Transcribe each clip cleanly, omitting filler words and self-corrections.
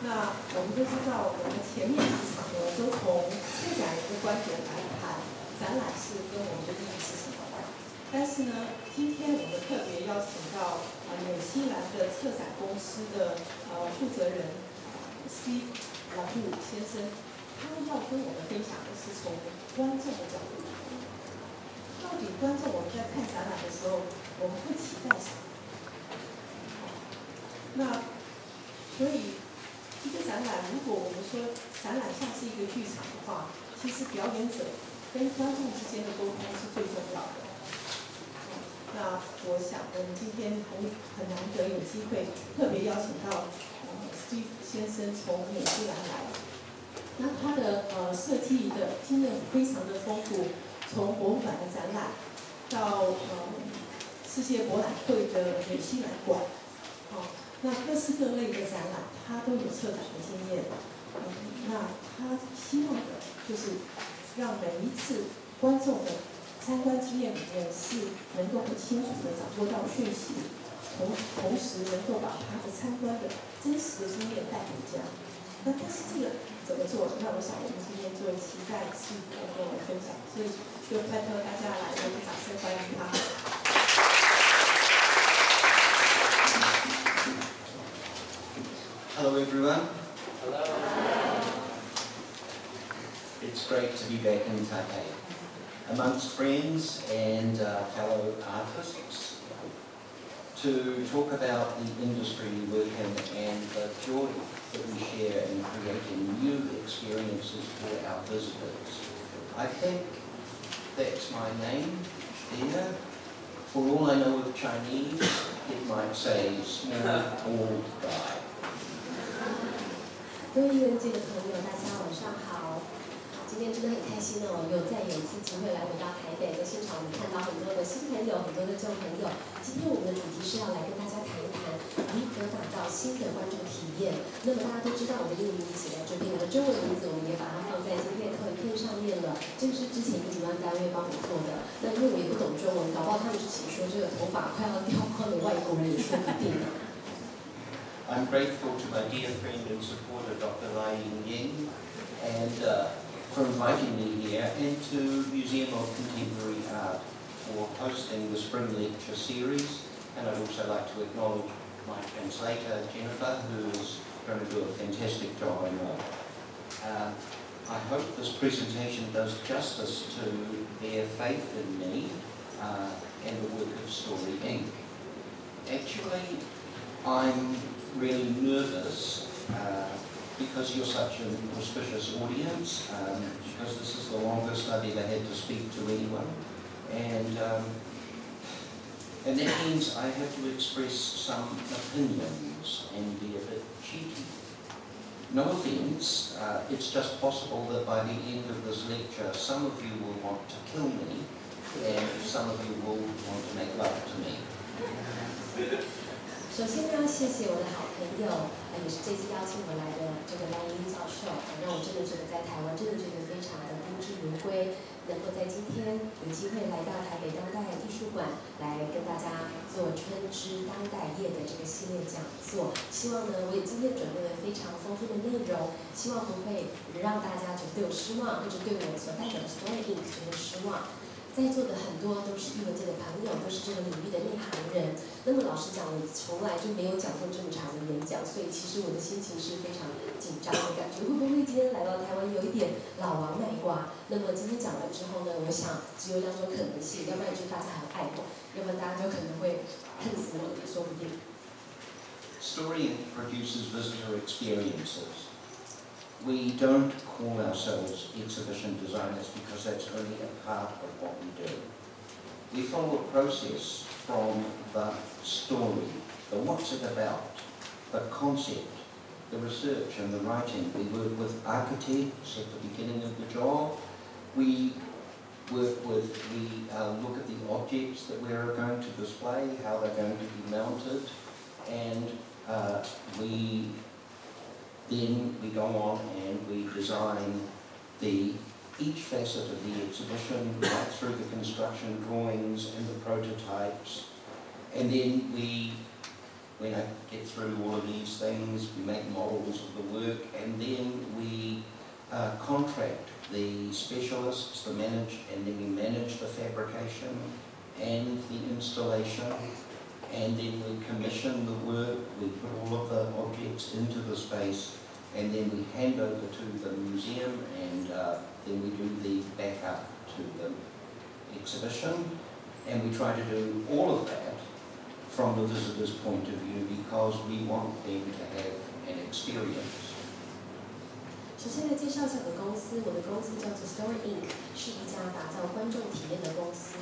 那我们都知道，我们前面几场呢，都从策展人的观点来谈展览是跟我们的意义是什么。但是呢，今天我们特别邀请到纽西兰的策展公司的负责人Steve 老布先生，他要跟我们分享的是从观众的角度，到底观众我们在看展览的时候，我们会期待什么？那所以一个展览，如果我们说展览像是一个剧场的话，其实表演者跟观众之间的沟通是最重要的。那我想我们今天很难得有机会特别邀请到Steve 先生从纽西兰来，那他的设计的经验非常的丰富，从博物馆的展览到世界博览会的纽西兰馆，那各式各类的展览他都有策展的经验。那他希望的就是让每一次观众的参观经验里面是能够很清楚的掌握到讯息，同时能够把他的参观的真实的经验带回家。那但是这个怎么做？那我想我们今天就期待是能跟我们分享，所以就拜托大家来，我们掌声欢迎他。Hello everyone. Hello. It's great to be back in Taipei, amongst friends and fellow artists, to talk about the industry we work in and the joy that we share in creating new experiences for our visitors. I think that's my name there. For all I know of Chinese, it might say small bald guy. 各位艺文界的朋友，大家晚上好。今天真的很开心哦，有一次机会来回到台北，在现场我们看到很多的新朋友，很多的旧朋友。今天我们的主题是要来跟大家谈一谈如何打造新的观众体验。那么大家都知道我的英文名字写在这边，我的中文名字我们也把它放在今天的投影片上面了。这个是之前一个主办单位帮我做的。那因为我也不懂中文，搞不好他们是写说这个头发快要掉光的外国人也说不定。I'm grateful to my dear friend and supporter, Dr. Lai Ying, and for inviting me here, and to Museum of Contemporary Art for hosting the Spring Lecture Series. And I'd also like to acknowledge my translator, Jennifer, who's going to do a fantastic job, I know. I hope this presentation does justice to their faith in me and the work of Story Inc. Actually, I'm really nervous because you're such an auspicious audience, because this is the longest I've ever had to speak to anyone, and that means I have to express some opinions and be a bit cheeky. No offence, it's just possible that by the end of this lecture some of you will want to kill me and some of you will want to make love to me. 首先呢，谢谢我的好朋友，也是这次邀请我来的这个赖英教授，让我真的觉得在台湾真的觉得非常的宾至如归，能够在今天有机会来到台北当代艺术馆来跟大家做春之当代夜的这个系列讲座。希望呢，我也今天准备了非常丰富的内容，希望不会让大家觉得对我失望，或者对我所代表的 Story Inc 觉得失望。在座的很多都是艺文界的朋友，都是这个领域的内行人。那么老实讲，我从来就没有讲过这么长的演讲，所以其实我的心情是非常紧张的感觉。会不会今天来到台湾有一点老王卖瓜？那么今天讲完之后呢，我想只有两种可能性，要不然就是大家很爱我，要不然大家就可能会恨死我，也说不定。Story Inc produces visitor experiences. We don't call ourselves exhibition designers because that's only a part of what we do. We follow a process from the story, the what's it about, the concept, the research and the writing. We work with architects at the beginning of the job. We look at the objects that we're going to display, how they're going to be mounted, and then we go on and we design each facet of the exhibition, right through the construction drawings and the prototypes, and then we when I get through all of these things, we make models of the work, and then we contract the specialists to manage, and then we manage the fabrication and the installation, and then we commission the work, we put all of the objects into the space, and then we hand over to the museum, and then we do the backup to the exhibition, and we try to do all of that from the visitor's point of view because we want them to have an experience. 首先来介绍一下我的公司，我的公司叫做 Story Inc， 是一家打造观众体验的公司。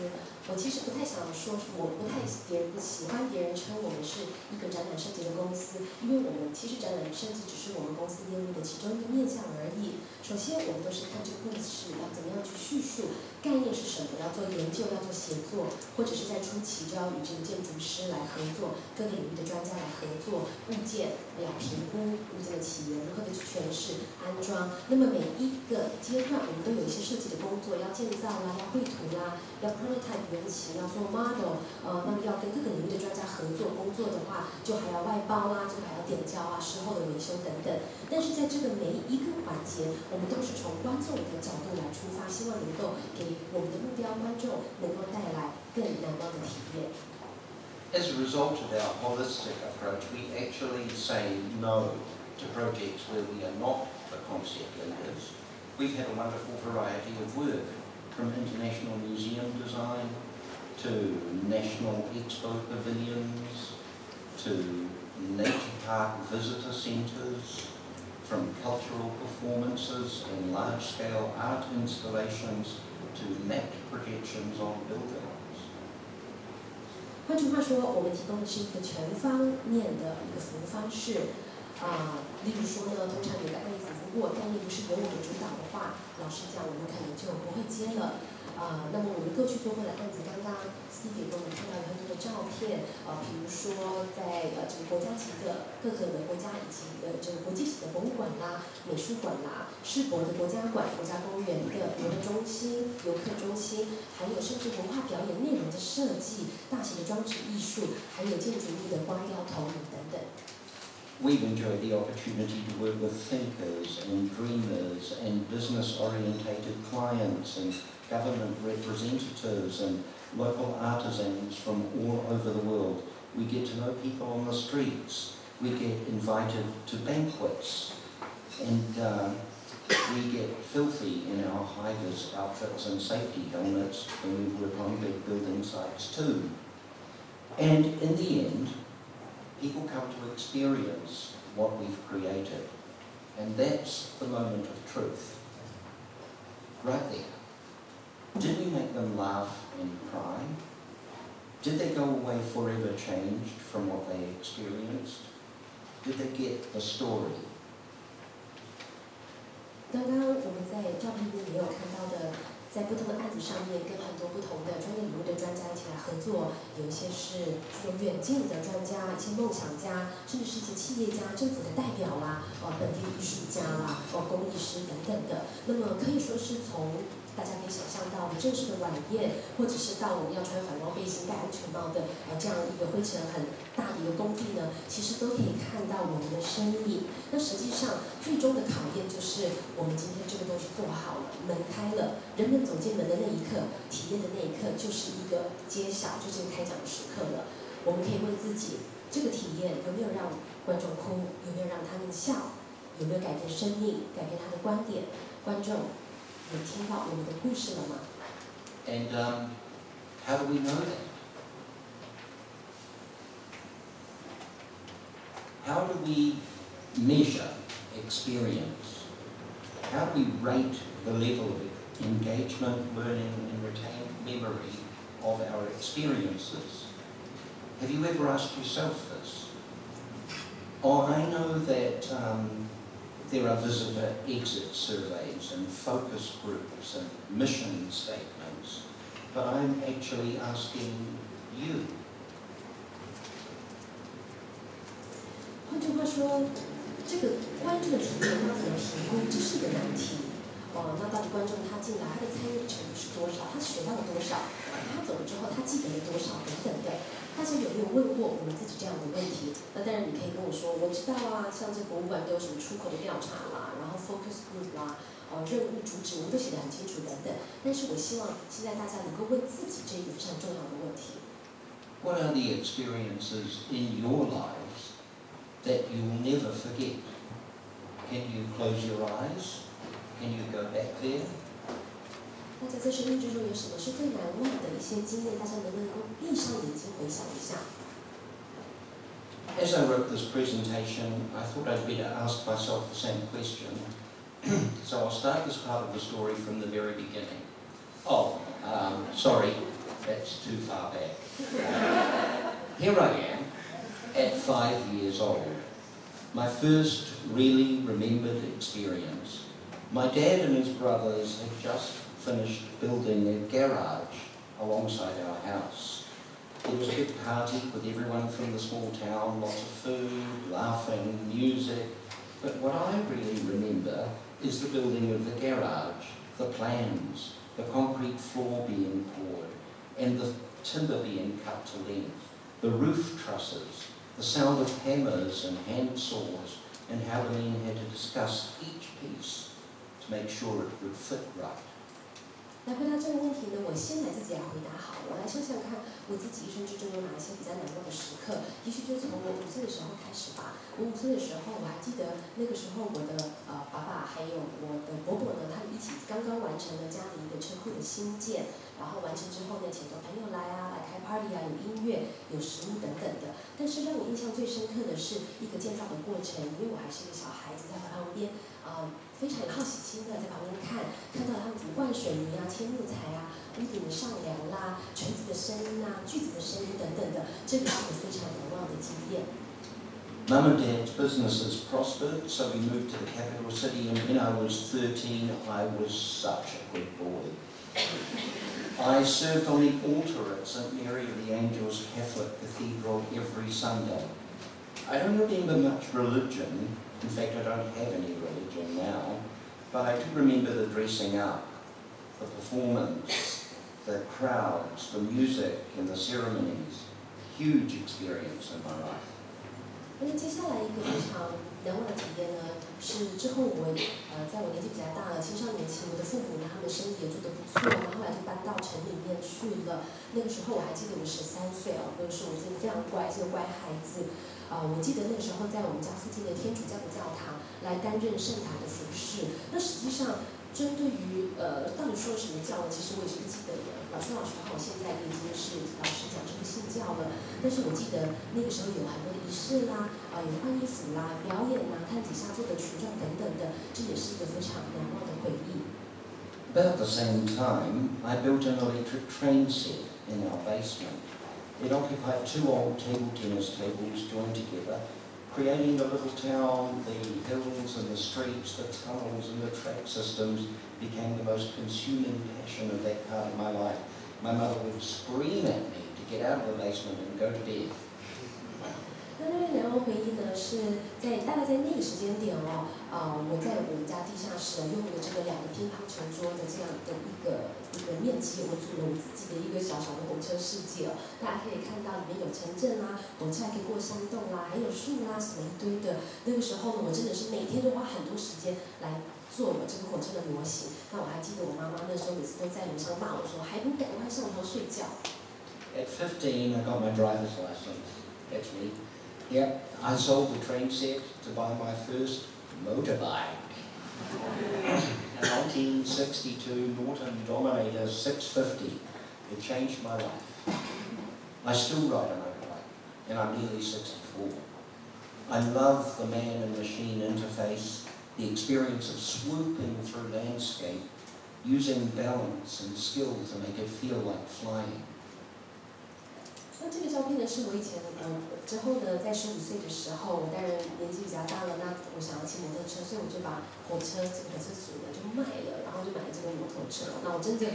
我其实不太想说，我不太喜欢别人称我们是一个展览设计的公司，因为我们其实展览设计只是我们公司业务的其中一个面向而已。首先，我们都是看这个故事要怎么样去叙述，概念是什么，要做研究，要做协作，或者是在初期就要与这个建筑师来合作，各个领域的专家来合作，物件要评估物件的起源，如何的去诠释、安装。那么每一个阶段，我们都有一些设计的工作，要建造啦，要绘图啦，要 prototype 原型，要做 model， 那么要跟各个领域的专家合作。工作的话，就还要外包啦，就还要点胶啊，事后的维修等等。但是在这个每一个环节，我们都是从观众的角度来出发，希望能够给我们的目标观众能够带来更难忘的体验。As a result of our holistic approach, we actually say no to projects where we are not the concept leaders. We've had a wonderful variety of work, from international museum design to national expo pavilions to nature park visitor centres, from cultural performances and large-scale art installations to mapped projections on buildings. 换句话说，我们提供的是一个全方面的一个服务方式。例如说呢，通常有个案子，如果概念不是由我们主导的话，老实讲，我们可能就不会接了。那么我们过去做过的案子，刚刚 Steve 给我们看到有很多的照片，比如说在这个国家级的各个的国家以及这个国际级的博物馆啦、美术馆啦、世博的国家馆、国家公园的游乐中心、游客中心，还有甚至文化表演内容的设计、大型的装置艺术，还有建筑物的光雕投影等等。We've enjoyed the opportunity to work with thinkers and dreamers and business-orientated clients and government representatives and local artisans from all over the world. We get to know people on the streets. We get invited to banquets. And we get filthy in our high-vis outfits and safety helmets when we work on big building sites too. And in the end, people come to experience what we've created. And that's the moment of truth. Right there. Did we make them laugh and cry? Did they go away forever changed from what they experienced? Did they get the story? 刚刚我们在照片里也有看到的，在不同的案子上面，跟很多不同的专业领域的专家一起来合作，有一些是具有远近的专家，一些梦想家，甚至是一些企业家、政府的代表啦，本地的艺术家啦，工艺师等等的。那么可以说是从大家可以想象到正式的晚宴，或者是到我们要穿反光背心、戴安全帽的这样一个灰尘很大的一个工地呢，其实都可以看到我们的身影。那实际上最终的考验就是我们今天这个东西做好了，门开了，人们走进门的那一刻，体验的那一刻，就是一个揭晓，就是一个开奖的时刻了。我们可以问自己，这个体验有没有让观众哭，有没有让他们笑，有没有改变生命，改变他的观点？观众有听到我们的故事了吗？ And how do we know that? How do we measure experience? How do we rate the level of engagement, learning, and retained memory of our experiences? Have you ever asked yourself this? Oh, I know that there are visitor exit surveys and focus groups and mission statements, but I'm actually asking you. 换句话说，这个观众的体验要怎么评估，这是一个难题。那到底观众他进来，他的参与程度是多少？他学到了多少？他走了之后，他记得了多少？等等的。大家有没有问过我们自己这样的问题？那当然你可以跟我说，我知道啊，像这博物馆都有什么出口的调查啦，然后 focus group 啦，任务主旨我们都写得很清楚等等。但是我希望现在大家能够问自己这一个非常重要的问题。What are the experiences in your lives that you'll never forget? Can you close your eyes? Can you go back there? 大家在生命之中有什么是最难忘的一些经验？大家能不能够闭上眼睛回想一下？ As I wrote this presentation, I thought I'd better ask myself the same question. So I'll start this part of the story from the very beginning. Sorry, that's too far back. Here I am, at 5 years old. My first really remembered experience. My dad and his brothers had just finished building their garage alongside our house. It was a big party with everyone from the small town, lots of food, laughing, music. But what I really remember is the building of the garage, the plans, the concrete floor being poured, and the timber being cut to length, the roof trusses, the sound of hammers and hand saws, and how the men had to discuss each piece to make sure it would fit right. 来回答这个问题呢，我先来自己来回答好了。我来想想看，我自己一生之中有哪一些比较难忘的时刻？也许就从我5岁的时候开始吧。我5岁的时候，我还记得那个时候，我的爸爸还有我的伯伯呢，他们一起刚刚完成了家里一个车库的新建。然后完成之后呢，请多朋友来啊，来开 party 啊，有音乐，有食物等等的。但是让我印象最深刻的是一个建造的过程，因为我还是一个小孩子，在旁边非常有好奇心的在旁边看到他们怎么灌水泥啊、切木材啊、屋顶的上梁啦、锤子的声音啊、锯子的声音等等的，这个是我非常难忘的经验。Mum and Dad's businesses prospered, so we moved to the capital city, and when I was 13, I was such a good boy. I served on the altar at St. Mary of the Angels Catholic Cathedral every Sunday. I don't remember much religion. In fact, I don't have any religion now. But I do remember the dressing up, the performance, the crowds, the music, and the ceremonies. Huge experience in my life. 那接下来一个非常难忘的体验呢，是之后在我年纪比较大了，青少年期，我的父母呢，他们生意也做得不错，然后后来就搬到城里面去了。那个时候我还记得我13岁哦，那个时候我真的非常乖，是个乖孩子。我记得那个时候在我们家附近的天主教的教堂来担任圣堂的服侍。那实际上针对于到底说什么教呢？其实我也是不记得的。老实话，我现在已经是老实讲是不信教了。但是我记得那个时候有很多的仪式啦，有换衣服啦、表演啦、看底下做的群众等等的，这也是一个非常难忘的回忆。About the same time, I built an electric train set in our basement. It occupied 2 old table tennis tables joined together, creating the little town, the hills and the streets, the tunnels and the track systems became the most consuming passion of that part of my life. My mother would scream at me to get out of the basement and go to bed. 那位难忘回忆呢，是大概在那个时间点哦，我在我们家地下室用了这个2个乒乓球桌的这样的一个面积，我组了我自己的一个小小的火车世界哦。大家可以看到里面有城镇啦，火车还可以过山洞啦，还有树啦，什么一堆的。那个时候呢，我真的是每天都花很多时间来做我这个火车的模型。那我还记得我妈妈那时候每次都在楼上骂我说，还不赶快上楼睡觉。At 15, I got my driver's license, actually. Yeah, I sold the train set to buy my first motorbike. A 1962 Norton Dominator 650. It changed my life. I still ride a motorbike, and I'm nearly 64. I love the man and machine interface, the experience of swooping through landscape, using balance and skill to make it feel like flying. 那这个照片呢，是我以前之后呢，在15岁的时候，我当然年纪比较大了，那我想要骑摩托车，所以我就把这个火车组呢就卖了，然后就买了这个摩托车。那我真的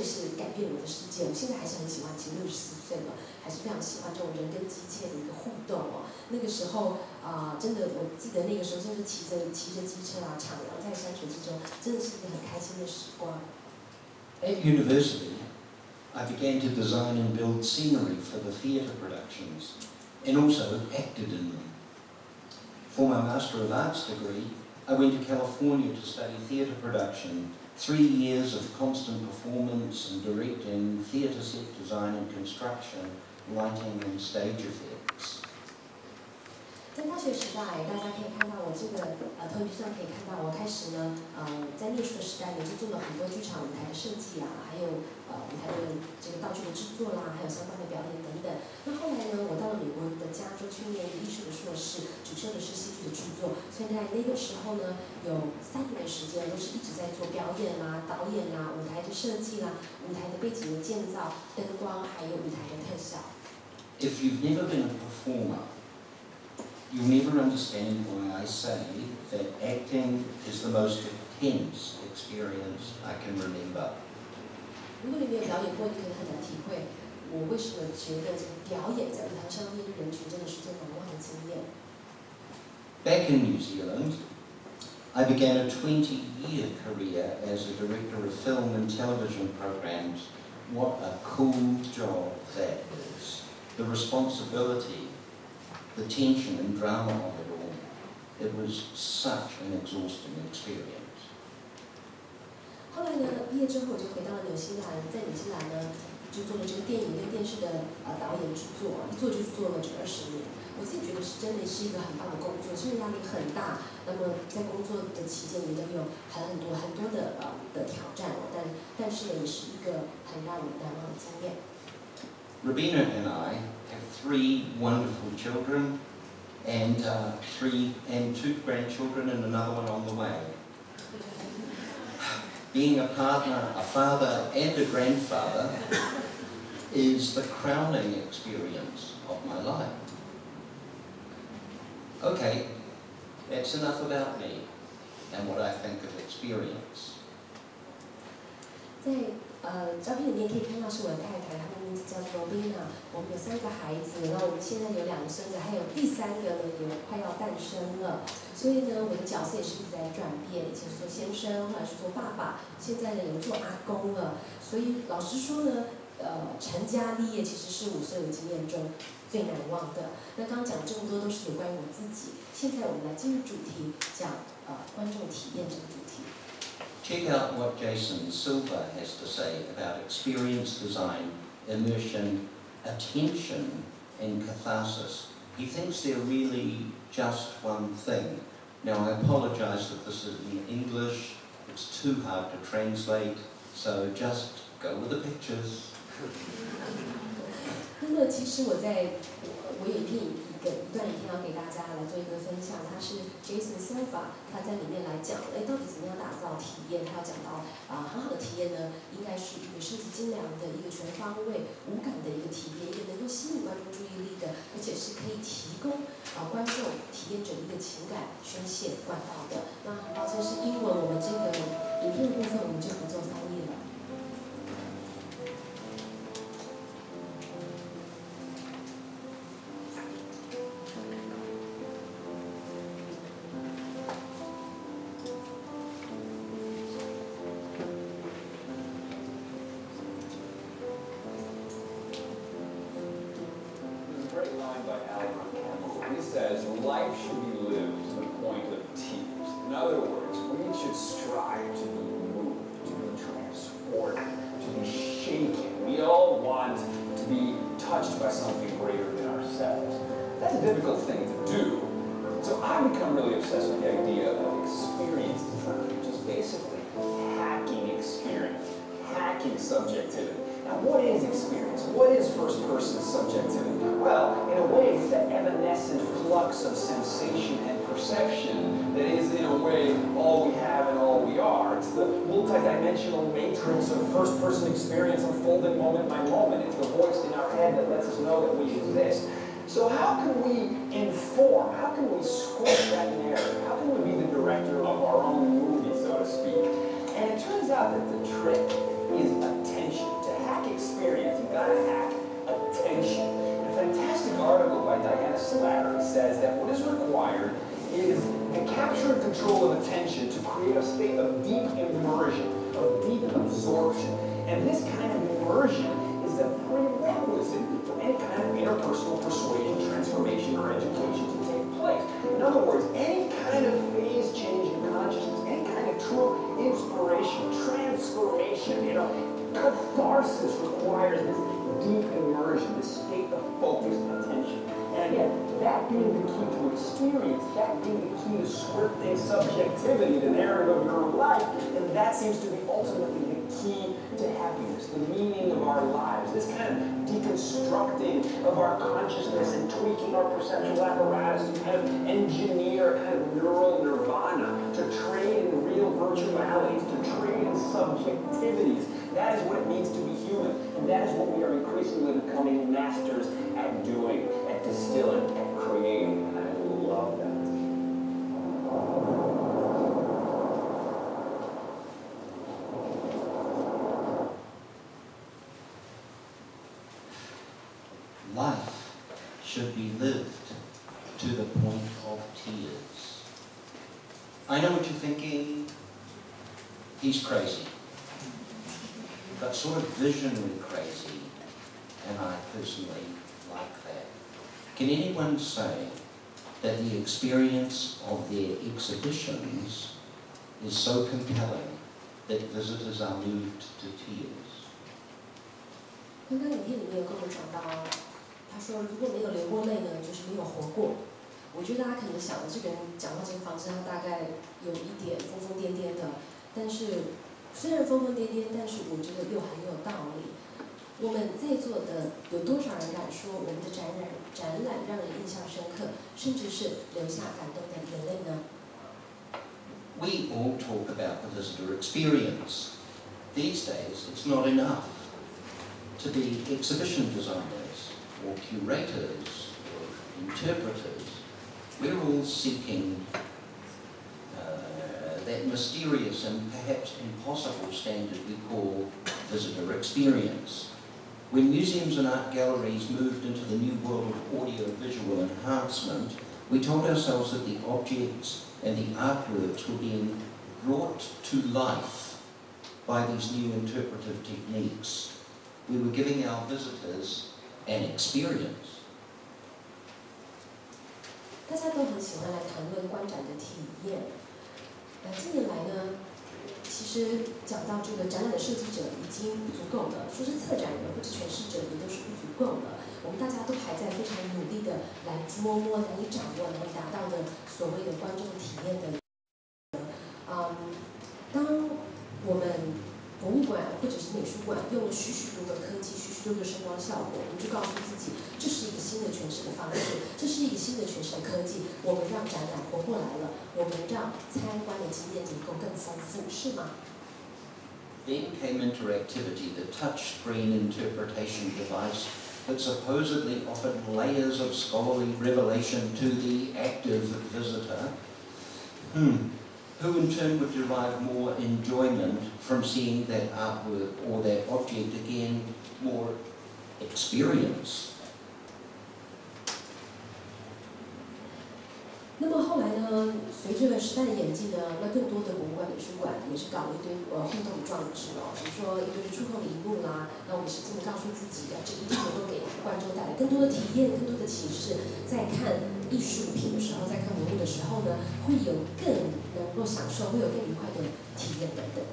是改变我的世界。我现在还是很喜欢骑，64岁了，还是非常喜欢这种人跟机械的一个互动哦。那个时候真的我记得那个时候，就是骑着机车啊，徜徉在山水之中，真的是一个很开心的时光。At university, I began to design and build scenery for the theatre productions, and also acted in them. For my Master of Arts degree, I went to California to study theatre production, 3 years of constant performance and directing, theatre set design and construction, lighting and stage effects. 在大学时代，大家可以看到我这个投影片上可以看到，我开始呢，在念书的时代呢，就做了很多剧场舞台的设计啦，还有舞台的这个道具的制作啦，还有相关的表演等等。那后来呢，我到了美国的加州去念艺术的硕士，主修的是戏剧的制作，所以在那个时候呢，有3年的时间都是一直在做表演啦、导演啦、舞台的设计啦、舞台的背景的建造、灯光，还有舞台的特效。If you've never been a performer, you'll never understand why I say that acting is the most intense experience I can remember. 如果你没有表演过，你可能很难体会我为什么觉得这个表演在舞台上面对人群真的是最难忘的经验。Back in New Zealand, I began a 20-year career as a director of film and television programs. What a cool job that is. The responsibility, the tension and drama of it all. It was such an exhausting experience. 后来呢，毕业之后我就回到了纽西兰，在纽西兰呢就做了这个电影跟电视的导演制作，一做就做了这20年。我自己觉得是真的是一个很棒的工作，虽然压力很大，那么在工作的期间也都有很多的挑战，但是呢也是一个很让人难忘的经验。Rabina and I have 3 wonderful children, and 2 grandchildren, and another one on the way. Being a partner, a father, and a grandfather is the crowning experience of my life. Okay, that's enough about me and what I think of experience. 在照片里面可以看到是我的太太，她的名字叫做 Robina。我们有3个孩子，那我们现在有2个孙子，还有第3个呢也快要诞生了。所以呢，我的角色也是一直在转变，以前是做先生，后来是做爸爸，现在呢也做阿公了。所以老实说呢，成家立业其实是我所有经验中最难忘的。那刚刚讲这么多都是有关于我自己，现在我们来进入主题，讲观众体验这个主题。Check out what Jason Silva has to say about experience design, immersion, attention, and catharsis. He thinks they're really just one thing. Now, I apologize that this is in English. It's too hard to translate, so just go with the pictures. 那么其实我有一段影片要给大家来做一个分享，它是 Jason Silva 他在里面来讲，到底怎么样打造体验？他要讲到很好的体验呢，应该是一个设计精良的、一个全方位、无感的一个体验，一个能够吸引观众注意力的，而且是可以提供观众体验者一个情感宣泄管道的。那很抱歉是英文，我们这个影片的部分我们就不做翻译了。Says life should be lived to the point of tears. In other words, we should strive to be moved, to be transported, to be shaken. We all want to be touched by something greater than ourselves. That's a difficult thing to do. So I've become really obsessed with the idea of experience design, just basically hacking experience, hacking subjectivity. Now, what is experience? What is first-person subjectivity? Well, in a way, it's the evanescent flux of sensation and perception that is, in a way, all we have and all we are. It's the multidimensional matrix of first-person experience unfolding moment by moment. It's the voice in our head that lets us know that we exist. So how can we inform? How can we script that narrative? How can we be the director of our own movie, so to speak? And it turns out that the trick is attention. To hack experience, you've got to hack attention. A fantastic article by Diana Slattery says that what is required is the capture and control of attention to create a state of deep immersion, of deep absorption. And this kind of immersion is a prerequisite for any kind of interpersonal persuasion, transformation, or education to take place. In other words, any kind of phase change in consciousness, any kind of true inspiration, transformation, catharsis requires this deep immersion, this state of focused attention. And again, that being the key to experience, that being the key to scripting subjectivity, the narrative of your life, and that seems to be ultimately the key to happiness, the meaning of our lives, this kind of deconstructing of our consciousness and tweaking our perceptual apparatus to kind of engineer a kind of neural nirvana, to trade in real virtualities, to trade in subjectivities. That is what it means to be human, and that is what we are increasingly becoming masters at doing, at distilling, at creating, and I love that. Life should be lived to the point of tears. I know what you're thinking. He's crazy. But sort of visionary crazy, and I personally like that. Can anyone say that the experience of their exhibitions is so compelling that visitors are moved to tears? 刚刚影片里面有跟我讲到，他说如果没有流过泪呢，就是没有活过。我觉得他可能想的这个人讲话这个方式，他大概有一点疯疯癫癫的，但是。虽然疯疯癫癫，但是我觉得又很有道理。我们在座的有多少人敢说我们的展览让人印象深刻，甚至是留下感动的眼泪呢？ We all talk about the visitor experience. These days, it's not enough to be exhibition designers or curators or interpreters. We're all seeking that mysterious and perhaps impossible standard we call visitor experience. When museums and art galleries moved into the new world of audio-visual enhancement, we told ourselves that the objects and the artworks were being brought to life by these new interpretive techniques. We were giving our visitors an experience. 大家都很喜欢来谈论观展的体验。近年来呢，其实讲到这个展览的设计者已经不足够了，说是策展人或者诠释者也都是不足够了。我们大家都还在非常努力的来捉摸、难以掌握，能达到的所谓的观众体验的。当我们博物馆或者是美术馆用了许许多的科技、许许多的声光效果，我们就告诉自己，这是一个新的诠释的方式，这是一个新的诠释的科技。我们让展览活过来了，我们让参观的经验能够更丰富，是吗？ Then came interactivity, the touchscreen interpretation device that supposedly offered layers of scholarly revelation to the active visitor, who in turn would derive more enjoyment from seeing that artwork or that object, again, more experience. 那么后来呢？随着时代的演进呢，那更多的博物馆、美术馆也是搞了一堆互动装置哦，比如说一堆触控荧幕啦。那我们是这么告诉自己的，这一定能够给观众带来更多的体验、更多的启示。在看艺术品的时候，在看文物的时候呢，会有更能够享受，会有更愉快的体验等等。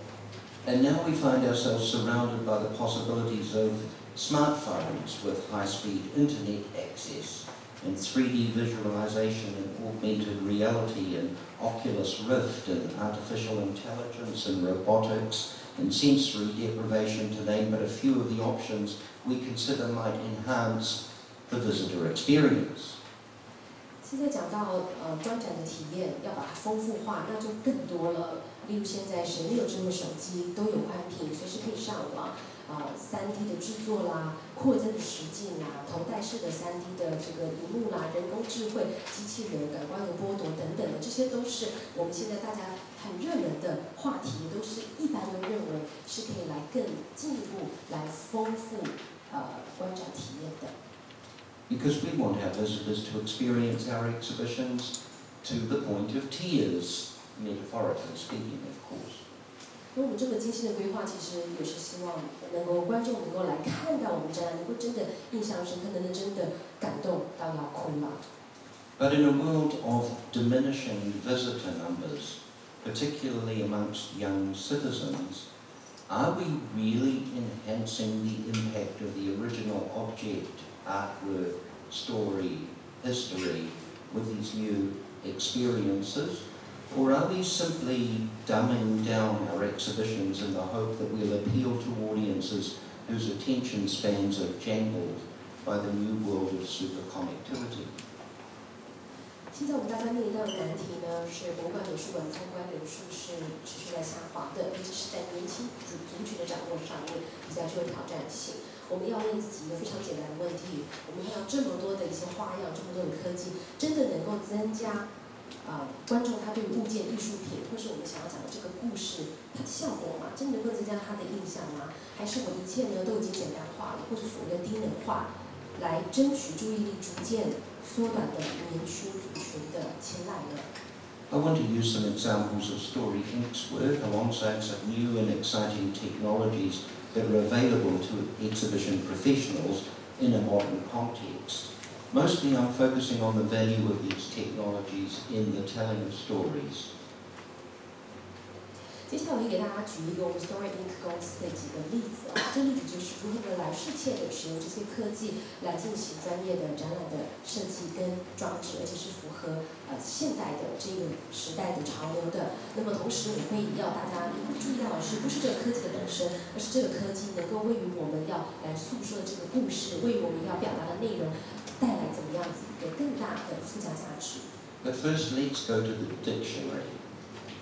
And now we find ourselves surrounded by the possibilities of smartphones with high-speed internet access. And 3D visualization and augmented reality and Oculus Rift and artificial intelligence and robotics and sensory deprivation, to name but a few of the options we consider might enhance the visitor experience. 现在讲到观展的体验，要把它丰富化，那就更多了。例如现在谁没有智慧手机，都有宽屏，随时可以上网。3D 的制作啦，扩增的实境啦，头戴式的3D 的这个荧幕啦，人工智慧、机器人、感官的剥夺等等的，这些都是我们现在大家很热门的话题，都是一般都认为是可以来更进一步来丰富观展体验的。Because we want our visitors to experience our exhibitions to the point of tears, metaphorically speaking, of course. 那我们这么精心的规划，其实也是希望能够观众能够来看到我们展览，能够真的印象深刻，能真的感动到要哭了。But in a world of diminishing visitor numbers, particularly amongst young citizens, are we really enhancing the impact of the original object, artwork, story, history with these new experiences? Or are we simply dumbing down our exhibitions in the hope that we'll appeal to audiences whose attention spans are jangled by the new world of superconnectivity? 现在我们大家面临到的难题呢，是博物馆美术馆参观人数是持续在下滑的，尤其是在年轻族群的掌握上面比较具有挑战性。我们要问自己一个非常简单的问题：我们看到这么多的一些花样，这么多的科技，真的能够增加观众他对于物件、艺术品，或是我们想要讲的这个故事，它的效果吗？真的能够增加他的印象吗？还是我一切呢都已经简单化了，或者所谓的低能化，来争取注意力逐渐缩短的年轻族群的青睐呢？ I want to use some examples of Story Inc.'s work alongside some new and exciting technologies that are available to exhibition professionals in a modern context. Mostly I'm focusing on the value of these technologies in the telling of stories. 接下来我会给大家举一个我们 Story Inc. 公司的几个例子这例子就是如何的来适切的使用这些科技来进行专业的展览的设计跟装置，而且是符合现代的这个时代的潮流的。那么同时我会要大家注意到的是，不是这个科技的本身，而是这个科技能够为于我们要来诉说的这个故事，为于我们要表达的内容带来怎么样子一个更大的附加价值。But first, let's go to the dictionary.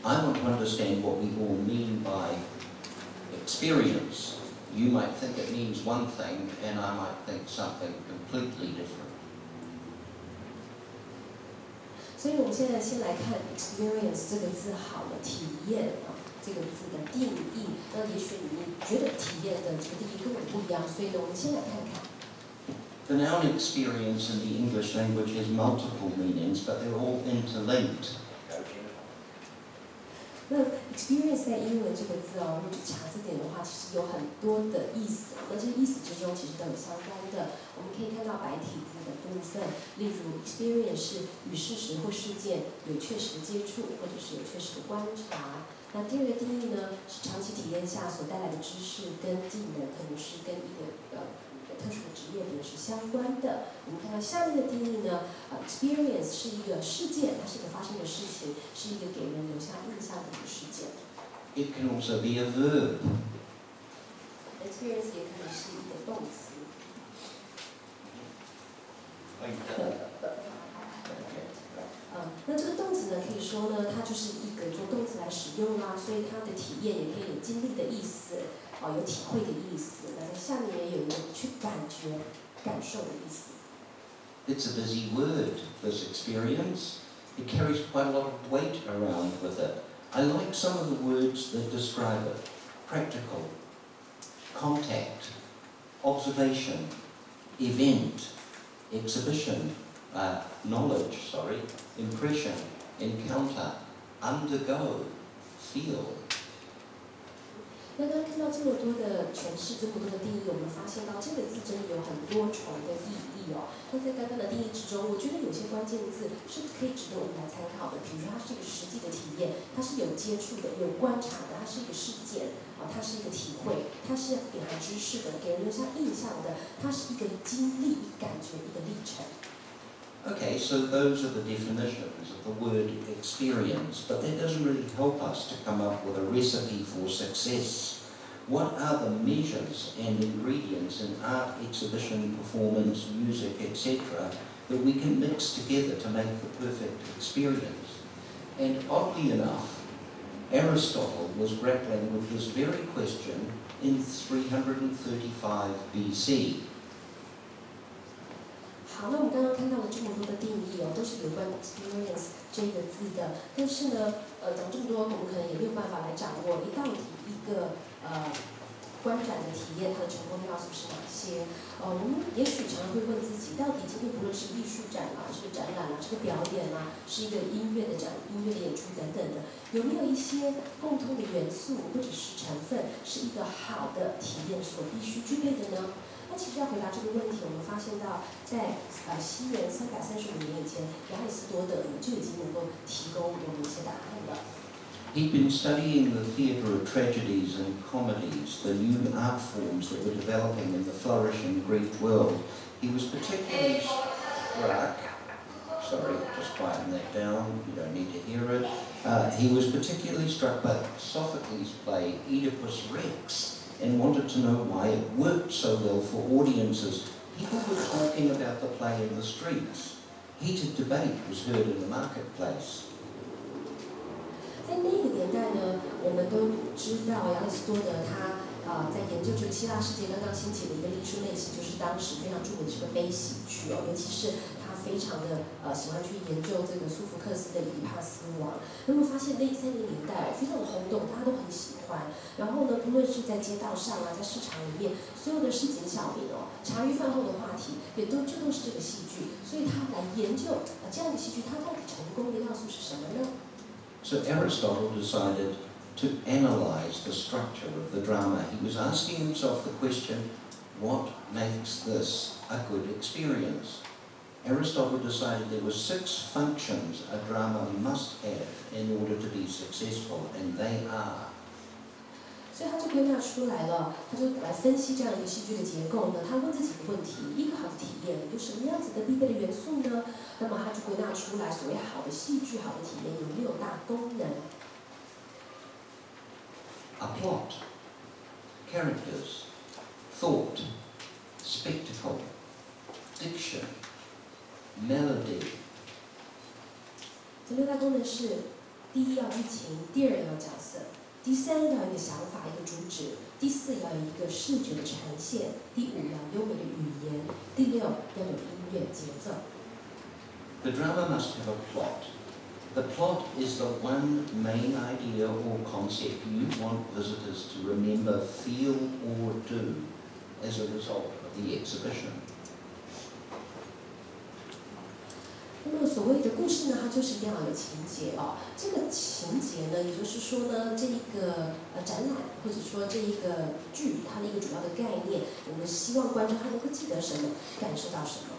I want to understand what we all mean by experience. You might think it means one thing, and I might think something completely different. 所以我们现在先来看 experience 这个字好了，体验这个字的定义。那也许你觉得体验的这个定义跟我不一样，所以呢，我们先来看看。The noun experience in the English language has multiple meanings, but they're all interlinked. 那 experience 在英文这个字如果查字典的话，其实有很多的意思那这些意思之中其实都有相关的。我们可以看到白体字的部分，例如 experience 是与事实或事件有确实的接触，或者是有确实的观察。那第二个定义呢，是长期体验下所带来的知识跟技能，可能是跟一个特殊的职业点是相关的。我们看到下面的定义呢，experience 是一个事件，它是一个发生的事情，是一个给人留下印象的一个事件。It can also be a verb. Experience 也可以是一个动词。那这个动词呢，可以说呢，它就是一个做动词来使用啦，所以它的体验也可以有经历的意思，有体会的意思。那在下面也有一个去感觉、感受的意思。It's a busy word, this experience. It carries quite a lot of weight around with it. I like some of the words that describe it. Practical, contact, observation, event, exhibition, knowledge, impression, encounter, undergo, feel. 那刚刚看到这么多的诠释，这么多的定义，我们发现到这个字真的有很多重的意义那在刚刚的定义之中，我觉得有些关键字是可以值得我们来参考的。比如说，它是一个实际的体验，它是有接触的、有观察的，它是一个事件它是一个体会，它是隐含知识的，给人留下印象的，它是一个经历、一个感觉、一个历程。Okay, so those are the definitions of the word experience, but that doesn't really help us to come up with a recipe for success. What are the measures and ingredients in art, exhibition, performance, music, etc. that we can mix together to make the perfect experience? And oddly enough, Aristotle was grappling with this very question in 335 BC. 好，那我们刚刚看到了这么多的定义都是有关 experience 这个字的。但是呢，讲这么多，我们可能也没有办法来掌握到底一个观展的体验，它的成功要素是哪些？我们也许常常会问自己，到底今天不论是艺术展啦，这个展览啦，这个表演啦，是一个音乐的展、音乐的演出等等的，有没有一些共通的元素或者是成分，是一个好的体验所必须具备的呢？那其实要回答这个问题，我们发现到，在西元335年以前，亚里士多德就已经能够提供我们一些答案了。He'd been studying the theatre of tragedies and comedies, the new art forms that were developing in the flourishing Greek world. He was particularly struck. Sorry, just quieten that down. You don't need to hear it. He was particularly struck by Sophocles' play Oedipus Rex, and wanted to know why it worked so well for audiences. People were talking about the play in the streets. Heated debate was heard in the marketplace. 在那个年代呢，我们都知道亚里士多德他在研究这个希腊世界刚刚兴起的一个艺术类型，就是当时非常著名的这个悲喜剧哦，尤其是他非常的喜欢去研究这个苏福克斯的《伊底帕斯王》。那么发现那30年代非常的轰动，大家都很喜欢。然后呢，不论是在街道上啊，在市场里面，所有的市井小民哦，茶余饭后的话题也都是这个戏剧。所以他来研究这样的戏剧，它到底成功的要素是什么呢？ So Aristotle decided to analyze the structure of the drama. He was asking himself the question, what makes this a good experience? Aristotle decided there were 6 functions a drama must have in order to be successful, and they are. 所以他就归纳出来了，他就来分析这样一个戏剧的结构呢。他问自己一个问题：一个好的体验有什么样子的必备的元素呢？那么他就归纳出来，所谓好的戏剧、好的体验有6大功能。A plot, characters, thought, spectacle, diction, melody. 这6大功能是：第一要剧情，第2要角色。 第3要有一个想法，一个主旨；第4要有一个视觉的呈现；第5要优美的语言；第6要有音乐节奏。The drama must have a plot. The plot is the one main idea or concept you want visitors to remember, feel, or do as a result of the exhibition. 那么所谓的故事呢，它就是一定要有情节哦。这个情节呢，也就是说呢，这一个展览或者说这一个剧，它的一个主要的概念，我们希望观众他能够记得什么，感受到什么。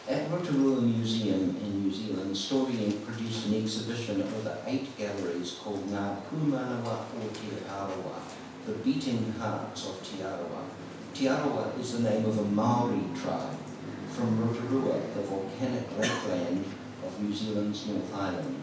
At Rotorua Museum in New Zealand, Story Inc. produced an exhibition over 8 galleries called Ngā Pūmanawa o Te Arawa, the beating hearts of Te Arawa. Te Arawa is the name of a Maori tribe from Rotorua, the volcanic lakeland of New Zealand's North Island.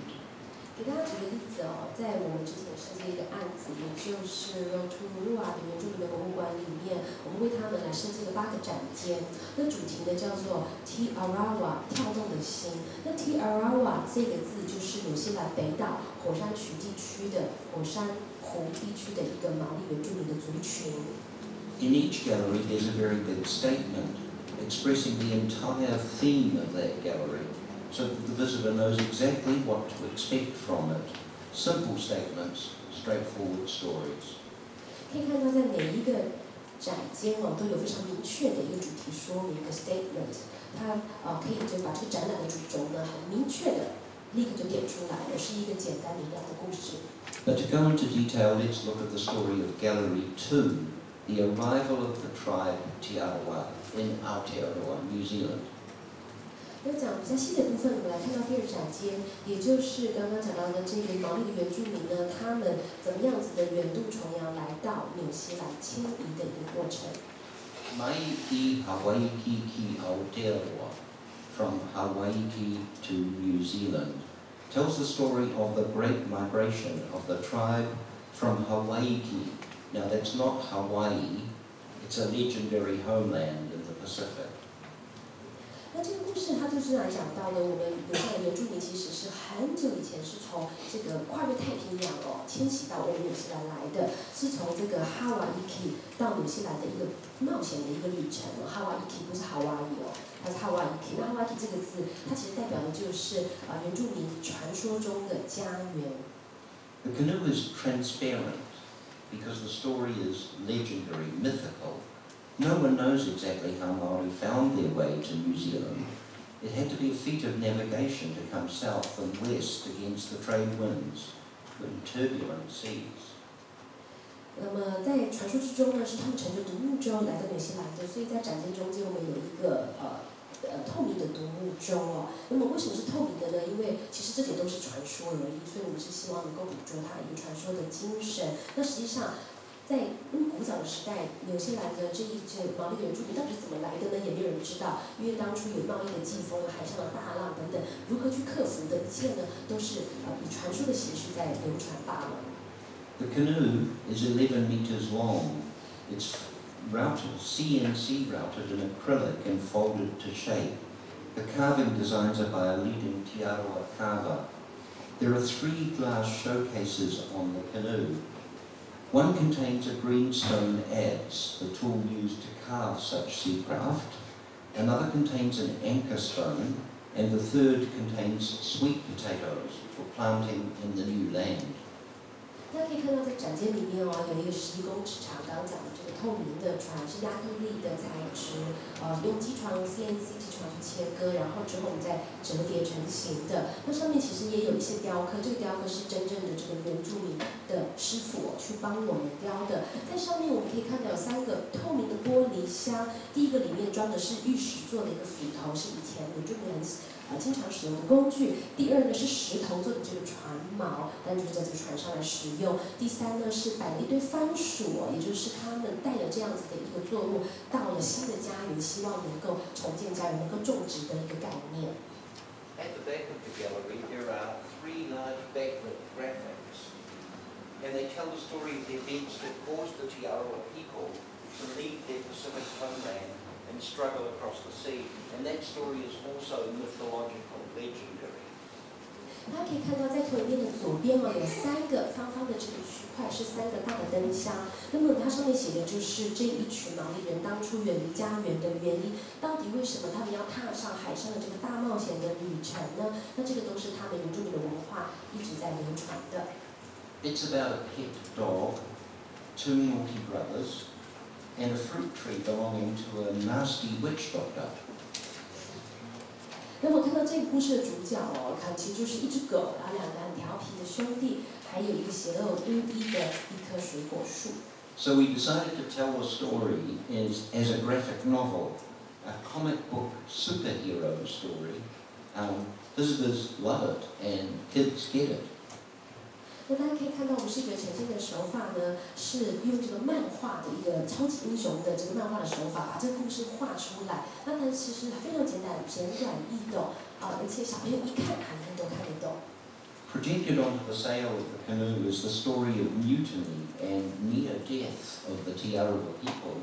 给大家举个例子哦，在我们之前设计一个案子，也就是 Rotorua 的原住民的博物馆里面，我们为他们来设计了8个展间。那主题呢叫做 Te Arawa 跳动的心。那 Te Arawa 这个字就是纽西兰北岛火山群地区的火山湖地区的一个毛利原住民的族群。In each gallery, there's a very big statement expressing the entire theme of that gallery, so that the visitor knows exactly what to expect from it. Simple statements, straightforward stories. 可以看到，在每一个展间哦，都有非常明确的一个主题说明，一个 statement。它可以就把这个展览的主轴呢，很明确的立刻就点出来，而是一个简单明了的故事。But to go into detail, let's look at the story of Gallery 2, the arrival of the tribe Te Arawa in Aotearoa, New Zealand. 要讲比较细的部分，我们来看到第2展间，也就是刚刚讲到的这个毛利的原住民呢，他们怎么样子的远渡重洋来到纽西兰迁移的一个过程。Mai I Hawaiki ki Aotearoa, from Hawaii to New Zealand, tells the story of the great migration of the tribe from Hawaii. Now that's not Hawaii, it's a legendary homeland in the Pacific. 那这个故事它就是来讲到了我们纽西兰原住民其实是很久以前是从这个跨越太平洋哦迁徙到我们纽西兰来的，是从这个哈瓦伊基到纽西兰的一个冒险的一个旅程哦。哈瓦伊基不是哈瓦伊哦，它是哈瓦伊基。那哈瓦伊基这个字，它其实代表的就是原住民传说中的家园。The canoe is transparent. because the story is legendary, mythical. No one knows exactly how Maori found their way to New Zealand. It had to be a feat of navigation to come south and west against the trade winds and turbulent seas. 那么在传说之中呢，是他们乘着独木舟来到纽西兰的，所以在展件中间我们有一个透明的独木舟哦。那么为什么是透明的呢？因为其实这些都是传说而已，所以我们是希望能够捕捉它一个传说的精神。那实际上，在古早的时代，纽西兰的这毛利原住民到底是怎么来的呢？也没有人知道，因为当初有贸易的季风、海上的大浪等等，如何去克服的一切呢，都是以传说的形式在流传罢了。The canoe is 11 meters long. It's routed, CNC routed in acrylic and folded to shape. The carving designs are by a leading Tiaroa carver. There are 3 glass showcases on the canoe. One contains a greenstone adze, the tool used to carve such seacraft. Another contains an anchor stone, and the third contains sweet potatoes for planting in the new land. 大家可以看到，在展间里面哦，有一个11公尺长，刚刚讲的这个透明的船是亚克力的材质，用机床 CNC 机床去切割，然后之后我们再折叠成型的。那上面其实也有一些雕刻，这个雕刻是真正的这个原住民的师傅去帮我们雕的。在上面我们可以看到有3个透明的玻璃箱，第一个里面装的是玉石做的一个斧头，是以前原住民经常使用的工具。第2呢是石头做的这个船锚，但就是在这个船上来使用。第3呢是摆了一堆番薯，也就是他们带着这样子的一个作物到了新的家园，希望能够重建家园，能够种植的一个概念。At the back of the gallery, there are 3 large backlit graphics, and they tell the story of the events that caused the Tiaroa people to leave their Pacific homeland and struggle across the sea. And that story is also mythological, legendary. 大家可以看到，在投影片的左边哦，有3个方方的这个区块，是3个大的灯箱。那么它上面写的就是这一群毛利人当初远离家园的原因，到底为什么他们要踏上海上的这个大冒险的旅程呢？那这个都是他们原住民的文化一直在流传的。It's about a pet dog, 2 naughty brothers, and a fruit tree belonging to a nasty witch doctor. 那么看到这个故事的主角哦，看其实就是一只狗，然后2个很调皮的兄弟，还有一个邪恶巫医的一棵水果树。So we decided to tell the story as a graphic novel, a comic book superhero story. Visitors love it and kids get it. 那大家可以看到，我们视觉呈现的手法呢，是用这个漫画的一个超级英雄的这个漫画的手法，把这个故事画出来。那它其实非常简短易懂而且小朋友一看肯定都看得懂。Projected onto the sail of the canoe is the story of mutiny and near death of the Tiaroa people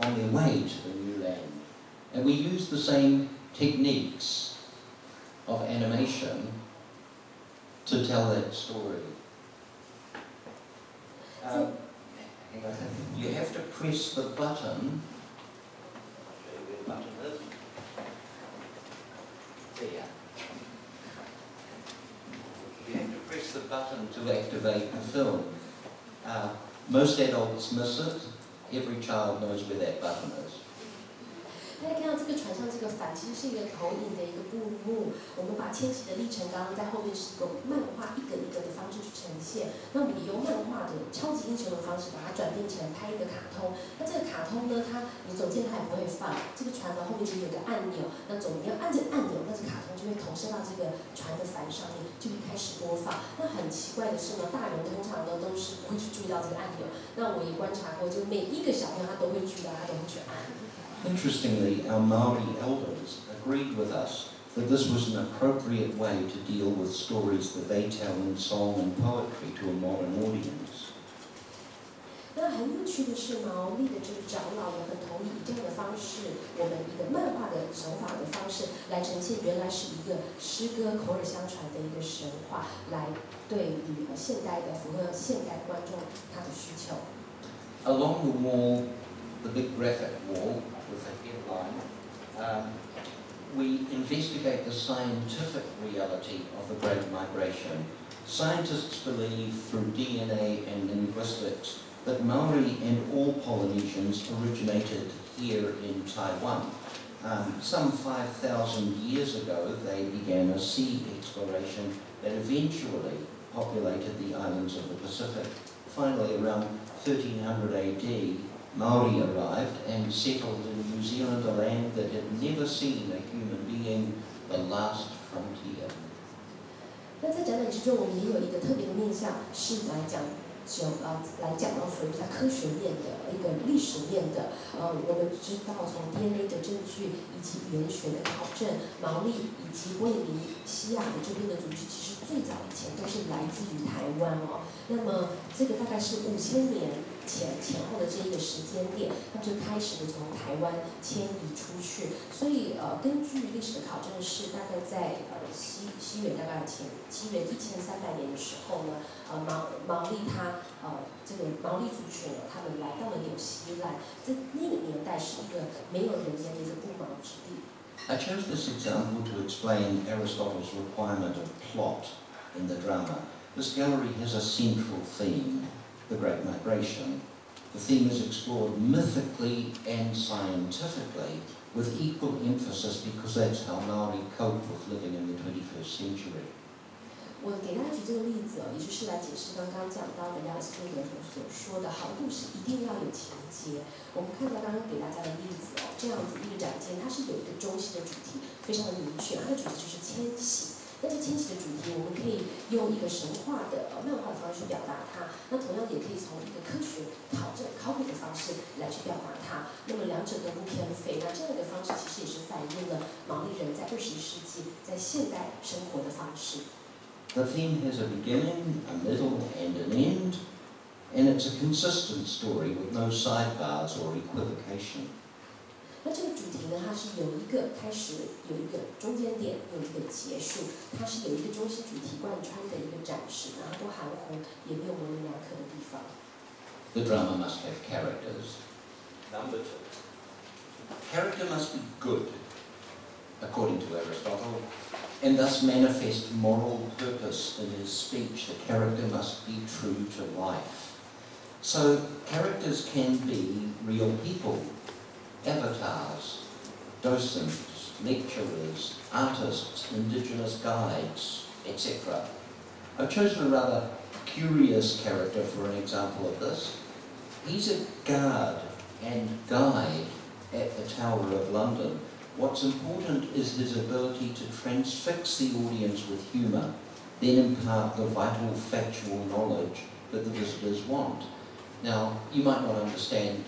on their way to the new land. And we use the same techniques of animation to tell that story. You have to press the button. I'll show you where the button is. There. You have to press the button to activate the film. Most adults miss it. Every child knows where that button is. 大家看到这个船上这个帆其实是一个投影的一个布幕，我们把迁徙的历程刚刚在后面是用漫画一个一个的方式去呈现。那我们用漫画的超级英雄的方式把它转变成拍一个卡通。那这个卡通呢，你走近它也不会放。这个船的后面就有个按钮，那你要按这个按钮，那这卡通就会投射到这个船的帆上面，就会开始播放。那很奇怪的是呢，大人通常呢都是不会去注意到这个按钮。那我也观察过，就每一个小朋友他都会注意到，他都会去按。Interestingly, our Maori elders agreed with us that this was an appropriate way to deal with stories that they tell in song and poetry to a modern audience. 那很有趣的是，毛利的这个长老也很同意以这样的方式，我们一个漫画的手法的方式来呈现，原来是一个诗歌口耳相传的一个神话，来对于现代的符合现代观众他的需求。Along the wall, the big graphic wall with a headline, we investigate the scientific reality of the Great Migration. Scientists believe through DNA and linguistics that Maori and all Polynesians originated here in Taiwan. Some 5,000 years ago, they began a sea exploration that eventually populated the islands of the Pacific. Finally, around 1300 AD, Maori arrived and settled in New Zealand, a land that had never seen a human being, the last frontier. 那在展览之中，我们也有一个特别的面向，是来讲到所谓比较科学面的一个历史面的。我们知道从 DNA 的证据以及语言学的考证，毛利以及波利尼西亚的这边的组织，其实最早以前都是来自于台湾哦。那么这个大概是5000年前后的这一个时间点，它就开始的从台湾迁移出去。所以根据历史的考证是大概在西元大概西元1300年的时候呢，毛利他这个毛利族群他们来到了纽西兰，在那个年代是一个没有人烟的一个不毛之地。I chose this example to explain Aristotle's requirement of plot in the drama. This gallery has a central theme, the Great Migration. The theme is explored mythically and scientifically with equal emphasis because that's how Maori cope with living in the 21st century. 我给大家举这个例子也就是来解释刚刚讲到的亚里士多德所说的好故事一定要有情节。我们看到刚刚给大家的例子这样子一个展件，它是有一个中心的主题，非常的明确，它的主题就是迁徙。那这迁徙的主题，我们可以用一个神话的漫画的方式去表达它，那同样也可以从一个科学考古的方式来去表达它。那么两者都不偏废，那这样的方式其实也是反映了毛利人在21世纪在现代生活的方式。The theme has a beginning, a middle, and an end, and it's a consistent story with no sidebars or equivocation. 那这个主题呢，它是有一个开始，有一个中间点，有一个结束，它是有一个中心主题贯穿的一个展示，然后都含糊，也没有模棱两可的地方。The drama must have characters. Number 2. Character must be good, according to Aristotle, and thus manifest moral purpose in his speech. The character must be true to life. So characters can be real people, avatars, docents, lecturers, artists, indigenous guides, etc. I've chosen a rather curious character for an example of this. He's a guard and guide at the Tower of London. What's important is his ability to transfix the audience with humour, then impart the vital factual knowledge that the visitors want. Now, you might not understand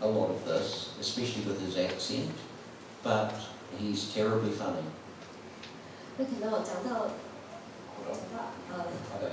a lot of this, especially with his accent, but he's terribly funny. 那可能我讲到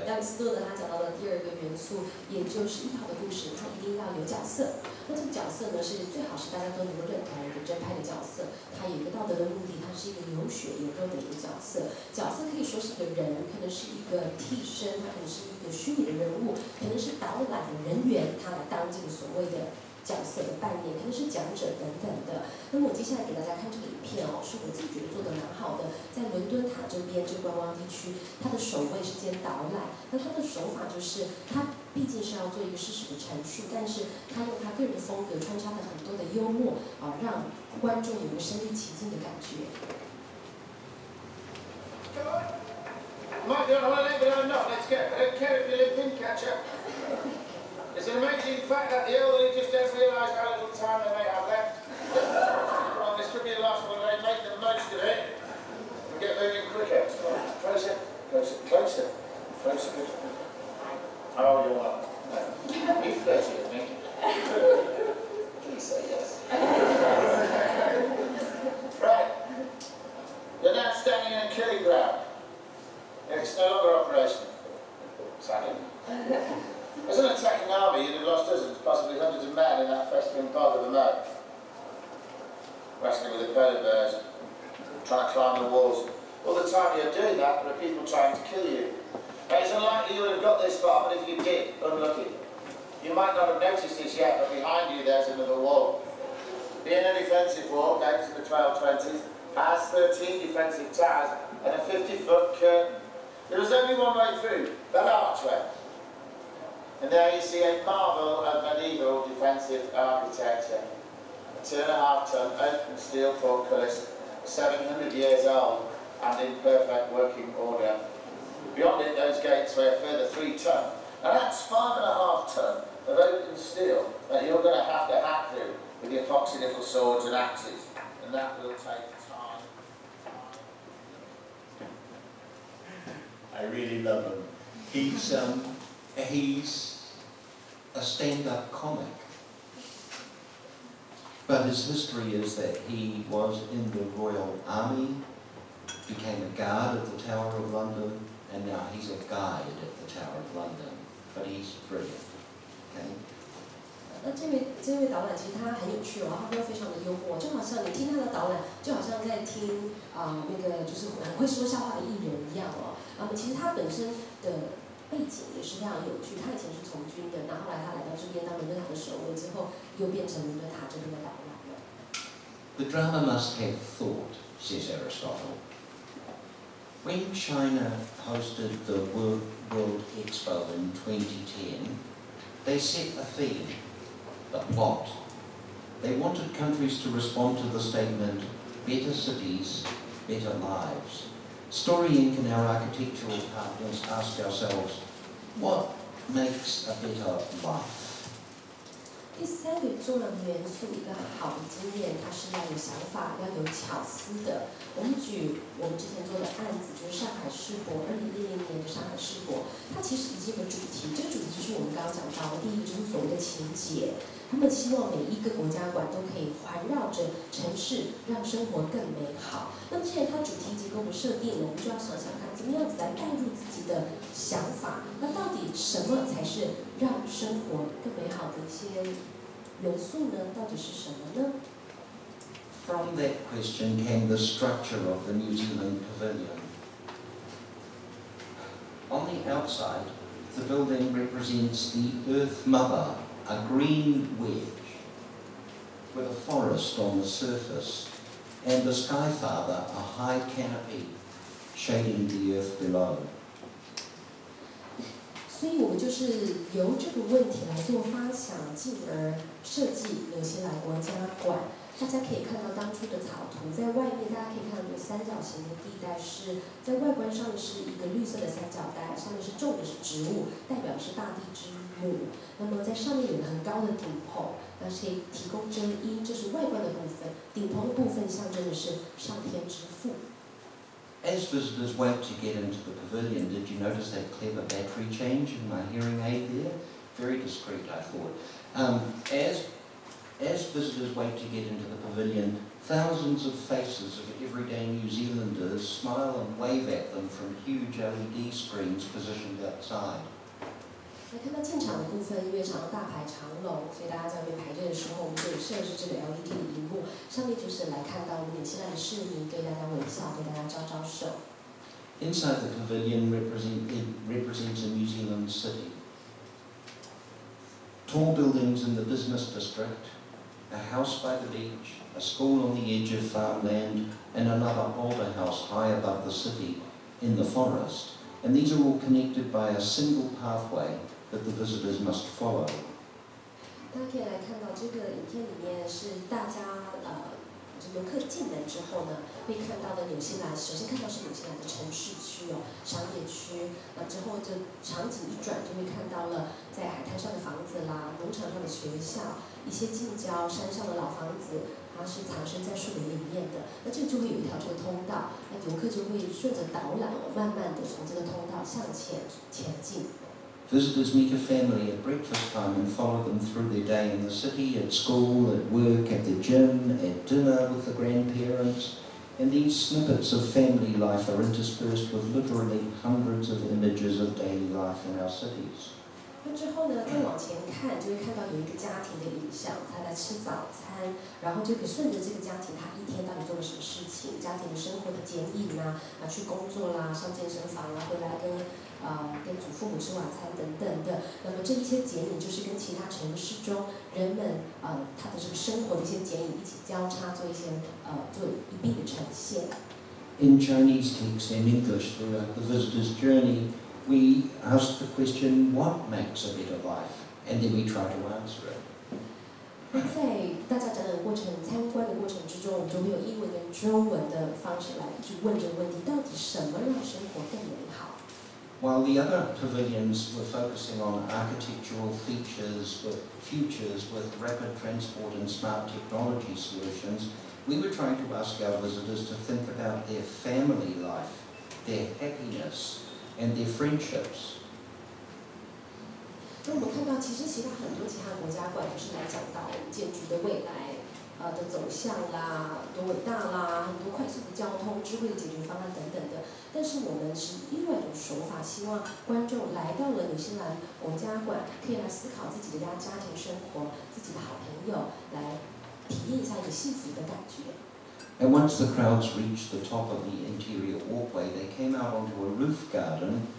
亚里士多德他讲到的第二个元素，也就是一套的故事，它一定要有角色。那这个角色呢，是最好是大家都能够认同一个正派的角色，它有一个道德的目的，它是一个有血有肉的一个角色。角色可以说是一个人，可能是一个替身，它可能是一个虚拟的人物，可能是导览的人员，他来当这个所谓的角色的扮演，可能是讲者等等的。那么我接下来给大家看这个影片是我自己觉得做的蛮好的。在伦敦塔这边这个观光地区，它的首位是兼导览，那它的手法就是它毕竟是要做一个事实的阐述，但是它用它个人的风格穿插了很多的幽默让观众有一个身临其境的感觉。Might be on holiday, but I'm not. Let's go. I don't care if you live in catch-up. It's an amazing fact that the elderly just don't realise how little time they may have left. Well, this could be the last one. They make the most of it and get moving quicker. Closer, closer, closer, closer. Oh, you're welcome. No. You flirty with me. Please say yes. Right. You're now standing in a killing ground. It's no longer operational. Sadly. As an attacking army, you'd have lost dozens, possibly hundreds of men in that festering bog of the mud. Wrestling with the polar bears, trying to climb the walls. All the time you're doing that, there are people trying to kill you. Now, it's unlikely you would have got this far, but if you did, unlucky. You might not have noticed this yet, but behind you there's another wall. Being a defensive wall, dating to the 1220s, has 13 defensive towers and a 50-foot curtain. There was only one way through, that archway. And there you see a marvel of medieval defensive architecture. A 2.5-ton open steel portcullis, 700 years old and in perfect working order. Beyond it, those gates weigh a further 3 ton. And that's 5.5 ton of open steel that you're going to hack through with your foxy little swords and axes. And that will take time. I really love him. He's a stand-up comic. But his history is that he was in the Royal Army, became a guard at the Tower of London, and now he's a guide at the Tower of London. But he's brilliant. Okay? 那这位导览其实他很有趣哦，他非常的幽默，就好像你听他的导览，就好像在听那个就是很会说笑话的艺人一样哦。其实他本身的背景也是非常有趣，他以前是从军的，然后后来他来到这边当伦敦塔的守卫之后，又变成伦敦塔这边的导览了。The drama must have thought, says Aristotle. When China hosted the World Expo in 2010, they set a theme. But what? They wanted countries to respond to the statement, better cities, better lives. Story Inc. and our architectural partners ask ourselves, what makes a better life? 第3个重要的元素，一个好的经验，它是要有想法，要有巧思的。我们举我们之前做的案子，就是上海世博，2010年的上海世博，它其实已经有个主题，这个主题就是我们刚刚讲到的，第一个就是所谓的情节。他们希望每一个国家馆都可以环绕着城市，让生活更美好。那么既然它主题已经给我们设定了，我们就要想想看，怎么样子来带入自己的想法。那到底什么才是让生活更美好的一些元素呢？到底是什么呢？ From that question came the structure of the New Zealand Pavilion. On the outside, the building represents the Earth Mother, a green wedge, with a forest on the surface, and the Sky Father, a high canopy, shading the earth below. 所以我们就是由这个问题来做发想，进而设计纽西兰国家馆。大家可以看到当初的草图，在外面大家可以看到有三角形的地带，是在外观上是一个绿色的三角带，上面是种的是植物，代表的是大地之母。那么在上面有个很高的顶棚，那是可以提供遮阴，这是外观的部分。顶棚的部分象征的是上天之父。 As visitors wait to get into the pavilion, did you notice that clever battery change in my hearing aid there? Very discreet, I thought. As visitors wait to get into the pavilion, thousands of faces of everyday New Zealanders smile and wave at them from huge LED screens positioned outside. 来看到进场的部分，因为常常大排长龙，所以大家在外面排队的时候，我们就有设置这个 LED 的荧幕，上面就是来看到我们纽西兰的市民对大家微笑，对大家招招手。Inside the pavilion represents a New Zealand city. Tall buildings in the business district, a house by the beach, a school on the edge of farmland, and another older house high above the city in the forest. And these are all connected by a single pathway that the visitors must follow. 大家可以来看到这个影片里面是大家游客进门之后呢，会看到的纽西兰，首先看到是纽西兰的城市区哦，商业区。那之后就场景一转，就会看到了在海滩上的房子啦，农场上的学校，一些近郊山上的老房子，它是藏身在树林里面的。那这个就会有一条这个通道，那游客就会顺着导览哦，慢慢的从这个通道向前进。 Visitors meet a family at breakfast time and follow them through their day in the city, at school, at work, at the gym, at dinner with the grandparents. And these snippets of family life are interspersed with literally hundreds of images of daily life in our cities. 那之后呢，再往前看，就会看到有一个家庭的影像，他在吃早餐，然后就可以顺着这个家庭，他一天到底做了什么事情，家庭的生活的剪影啊，去工作啦，上健身房啊，回来跟祖父母吃晚餐等等的。那么这一些剪影就是跟其他城市中人们他的这个生活的一些剪影一起交叉，做一并的呈现。in Chinese text and English throughout the visitor's journey, we ask the question, what makes a better life? And then we try to answer it. 那在大家展览过程、参观的过程之中，我们就会有英文跟中文的方式来去问这个问题：到底什么让生活更美好？ While the other pavilions were focusing on architectural futures with rapid transport and smart technology solutions, we were trying to ask our visitors to think about their family life, their happiness, and their friendships. 那我们看到，其他很多其他国家馆就是来讲到建筑的未来，的走向啦，多伟大啦，很多快速的交通、智慧的解决方案等等的。但是我们是另外一种手法，希望观众来到了纽西兰国家馆，可以来思考自己的家庭生活、自己的好朋友，来体验一下一个幸福的感觉。 And once the crowds reached the top of the interior walkway, they came out onto a roof garden.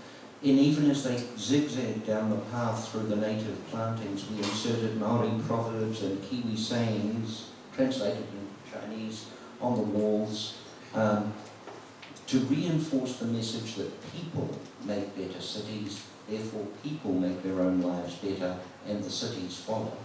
And even as they zigzagged down the path through the native plantings, we inserted Maori proverbs and Kiwi sayings, translated in Chinese, on the walls, to reinforce the message that people make better cities, therefore people make their own lives better, and the cities follow.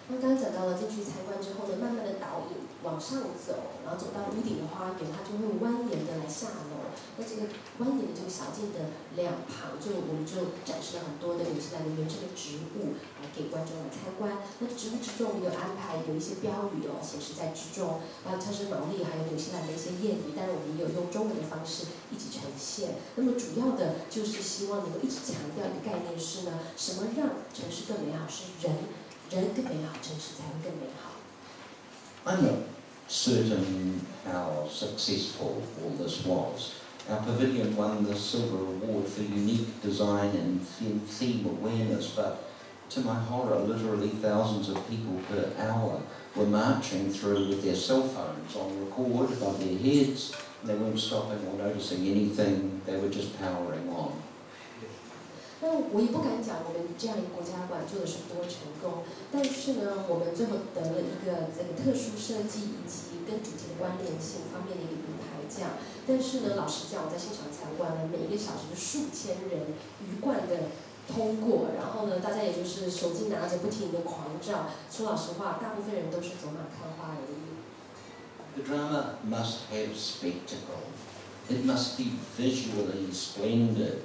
那刚刚讲到了进去参观之后呢，慢慢的导引往上走，然后走到屋顶的花园，它就会蜿蜒的来下楼。那这个蜿蜒的这个小径的两旁，我们就展示了很多的纽西兰的原生的植物，来给观众来参观。那植物之中，我们有安排有一些标语显示在之中，它是毛利还有纽西兰的一些谚语，但是我们也有用中文的方式一起呈现。那么主要的就是希望能够一直强调一个概念是呢，什么让城市更美好？是人更美好，城市才会更美好。 I'm not certain how successful all this was. Our pavilion won the Silver Award for unique design and theme awareness, but to my horror, literally thousands of people per hour were marching through with their cell phones on record above their heads, and they weren't stopping or noticing anything, they were just powering on. 那我也不敢讲我们这样一个国家馆做的是多成功，但是呢，我们最后得了一个这个特殊设计以及跟主题的关联性方面的一个银牌奖。但是呢，老实讲，我在现场参观了，每一个小时就数千人鱼贯的通过，然后呢，大家也就是手机拿着不停的狂照。说老实话，大部分人都是走马看花而已。The drama must have spectacle. It must be visually splendid.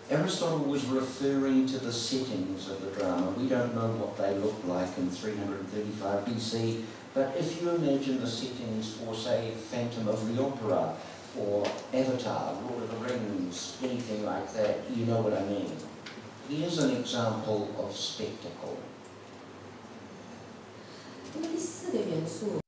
Aristotle was referring to the settings of the drama. We don't know what they looked like in 335 BC, but if you imagine the settings for, say, Phantom of the Opera, or Avatar, Lord of the Rings, anything like that, you know what I mean. Here's an example of spectacle. 那么第四个元素。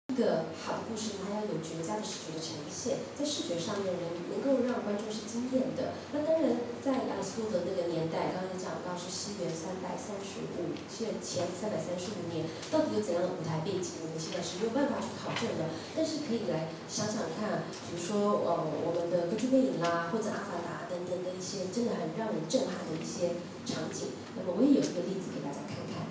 一个好的故事，它要有绝佳的视觉的呈现，在视觉上面能够让观众是惊艳的。那当然，在亚里士多德那个年代，刚刚也讲到是西元前335年，到底有怎样的舞台背景，我们现在是没有办法去考证的。但是可以来想想看，比如说我们的歌剧魅影啦，或者阿凡达等等的一些真的很让人震撼的一些场景。那么我也有一个例子给大家看看。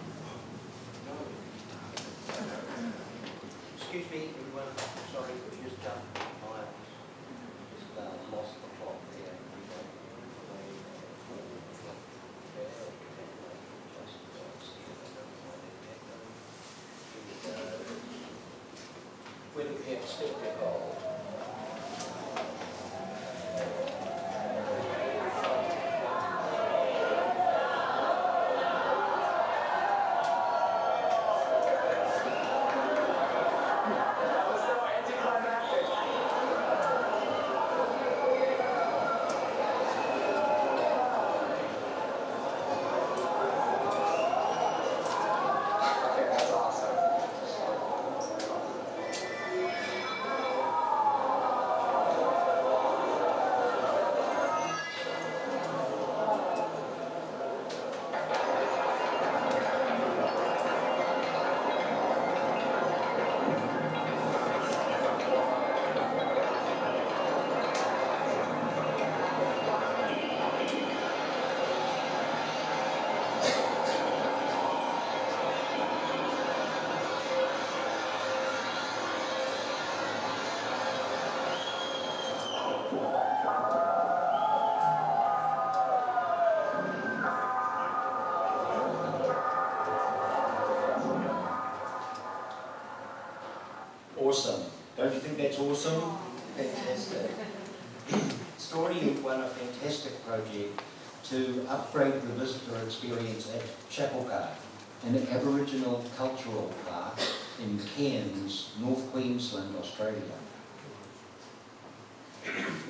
Excuse me, everyone. Sorry, we've just jumped. I just lost the plot there. We're looking at spectacle. Don't you think that's awesome? Fantastic. Story won a fantastic project to upgrade the visitor experience at Chapelgate, an Aboriginal cultural park in Cairns, North Queensland, Australia.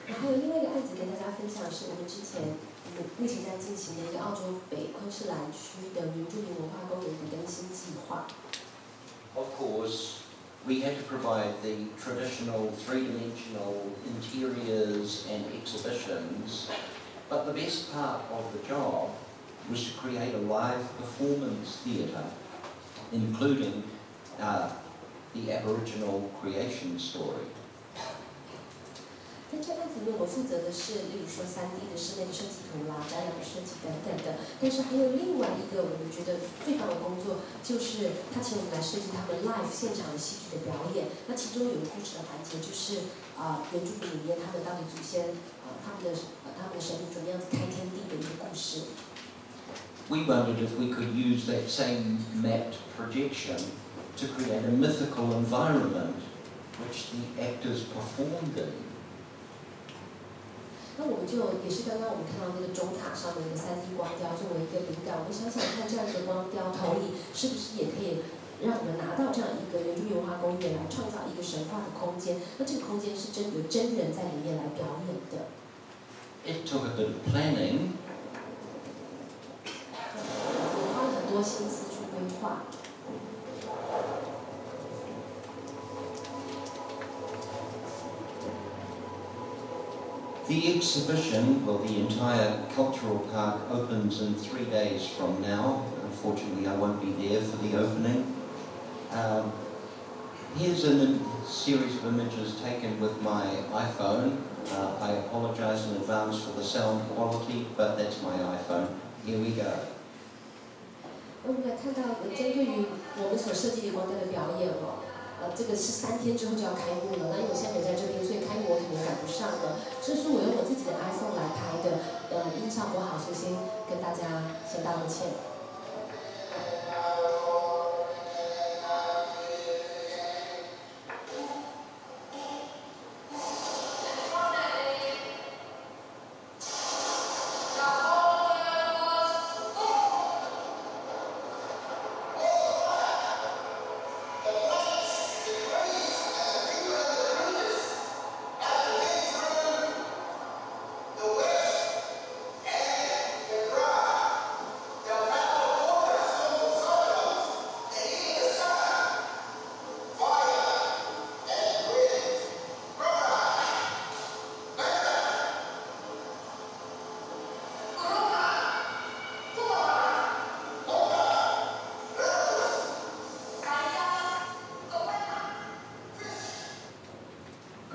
然后另外一个案子跟大家分享是我们之前目前在进行的一个澳洲北昆士兰区的原住民文化公园的更新计划。Of course, we had to provide the traditional three-dimensional interiors and exhibitions, but the best part of the job was to create a live performance theatre, including the Aboriginal creation story. 在这案子里面，我负责的是，例如说3D 的室内的设计图啦、展览的设计等等的。但是还有另外一个我们觉得最棒的工作，就是他请我们来设计他们 live 现场的戏剧的表演。那其中有一个故事的环节，就是原住民里面他们到底祖先他们的神明怎么样子开天地的一个故事。We wondered if we could use that same mapped projection to create a mythical environment which the actors performed in. 那我们就也是刚刚我们看到那个钟塔上面的3D 光雕作为一个灵感，我们想想看这样一个光雕投影是不是也可以让我们拿到这样一个原住民文化公园来创造一个神话的空间？那这个空间是有真人在里面来表演的。It took a bit of planning. 我花了很多心思去规划。The exhibition, well, the entire cultural park opens in 3 days from now. Unfortunately, I won't be there for the opening. Here's a series of images taken with my iPhone. I apologize in advance for the sound quality, but that's my iPhone. Here we go. 我们来看到针对于我们所设计的光雕的表演这个是3天之后就要开幕了。那因为我现在人在这边，所以开幕我可能赶不上的。这是我用我自己的 iPhone 来拍的，音效不好，所以先跟大家先道个歉。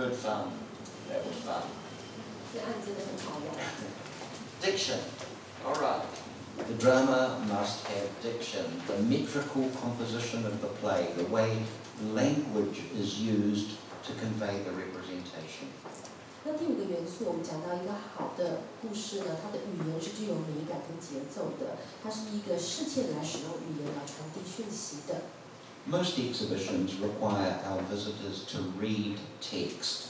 Good fun. That was fun. 这案真的很好玩。Diction. All right. The drama must have diction, the metrical composition of the play, the way language is used to convey the representation. 那第5个元素，我们讲到一个好的故事呢，它的语言是具有美感跟节奏的，它是一个适切来使用语言来传递讯息的。Most exhibitions require our visitors to read text.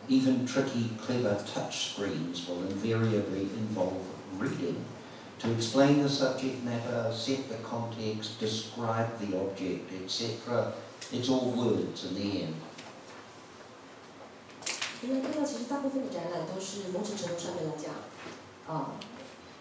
Even tricky, clever touch screens will invariably involve reading to explain the subject matter, set the context, describe the object, etc. It's all words in the end. 我们看到，其实大部分的展览都是某种程度上面来讲，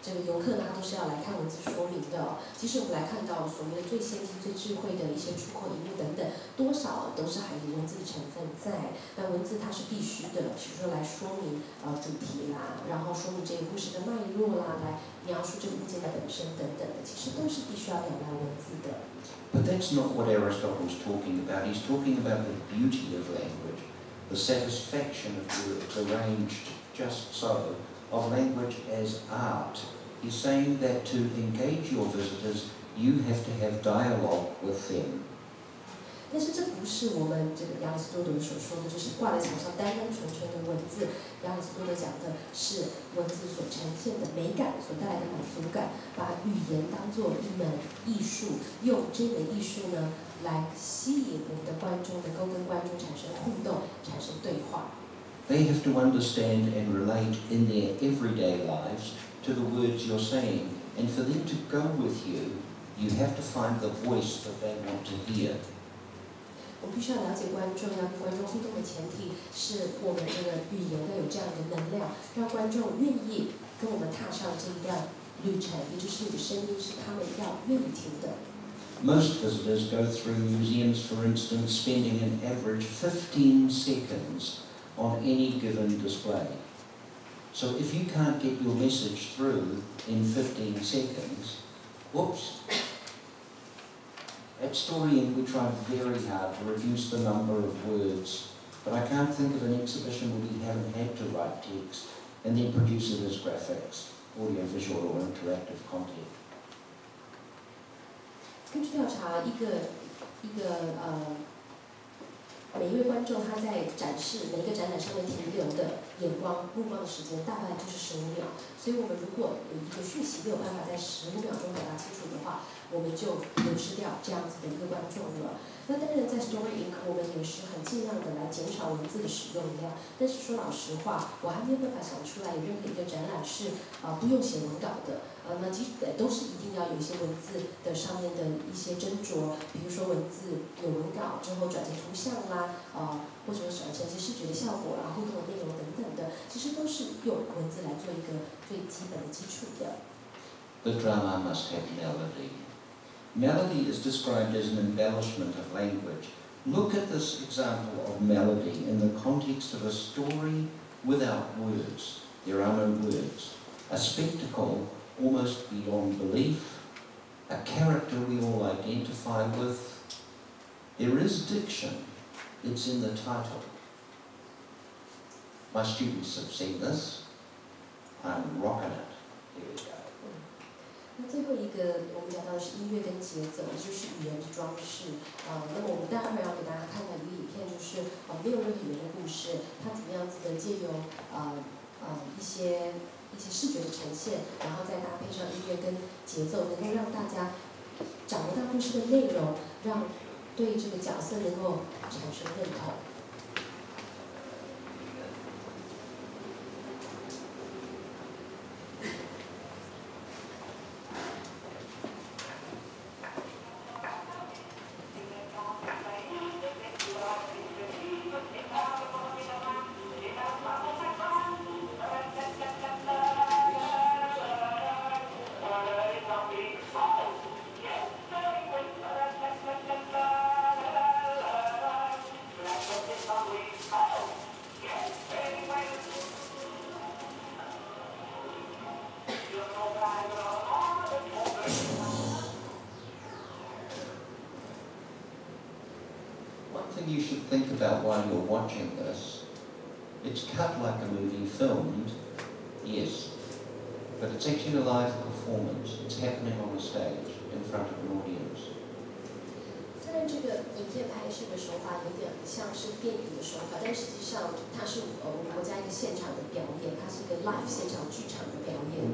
这个游客呢，他都是要来看文字说明的。其实我们来看到所谓的最先进、最智慧的一些触控荧幕等等，多少都是含有文字的成分在。那文字它是必须的，比如说来说明主题啦，然后说明这个故事的脉络啦，来描述这个物件的本身等等的，其实都是必须要表达文字的。But that's not what Aristotle's talking about. He's talking about the beauty of language, the satisfaction of words arranged just so, of language as art. He's saying that to engage your visitors, you have to have dialogue with them. 但是这不是我们这个亚里士多德所说的，就是挂在墙上单单纯纯的文字。亚里士多德讲的是文字所呈现的美感所带来的满足感，把语言当作一门艺术，用这门艺术呢来吸引我们的观众，能够跟观众产生互动， They have to understand and relate in their everyday lives to the words you're saying. And for them to go with you, you have to find the voice that they want to hear. 我们必须要了解观众，要跟观众互动的前提是我们这个语言要有这样的能量，让观众愿意跟我们踏上这一段旅程，也就是你的声音是他们要愿意听的。Most visitors go through museums, for instance, spending an average 15 seconds on any given display. So if you can't get your message through in 15 seconds, whoops. At Storying, we tried very hard to reduce the number of words, but I can't think of an exhibition where we haven't had to write text and then produce it as graphics, audio, visual, or interactive content. 根据调查，每一位观众他在展示每一个展览上面停留的目光的时间大概就是15秒，所以我们如果有一个讯息没有办法在15秒钟表达清楚的话，我们就流失掉这样子的一个观众了。那当然，在 Storying 我们也是很尽量的来减少文字的使用量，但是说老实话，我还没有办法想出来有任何一个展览是不用写文稿的。那都是一定要有一些文字的上面的一些斟酌，比如说文字有文稿之后转成图像啦，或者转成一些视觉的效果啦、互动的内容等等的，其实都是用文字来做一个最基本的基础的。The drama must have melody. Melody is described as an embellishment of language. Look at this example of melody in the context of a story without words. There are no words. A spectacle almost beyond belief, a character we all identify with. There is diction. It's in the title. My students have seen this. I'm rocking it. Here we go. 那最后一个我们讲到的是音乐跟节奏，就是语言的装饰。那么我们待会儿要给大家看到一个影片，就是没有任何语言的故事，它怎么样子的借由一些视觉的呈现，然后再搭配上音乐跟节奏，能够让大家掌握到故事的内容，让对这个角色能够产生认同。You should think about while you're watching this. It's cut like a movie filmed, yes, but it's actually a live performance. It's happening on the stage in front of an audience. 虽然这个影片拍摄的手法有点像是电影的手法，但实际上它是我们国家一个现场的表演，它是一个 live 现场剧场的表演。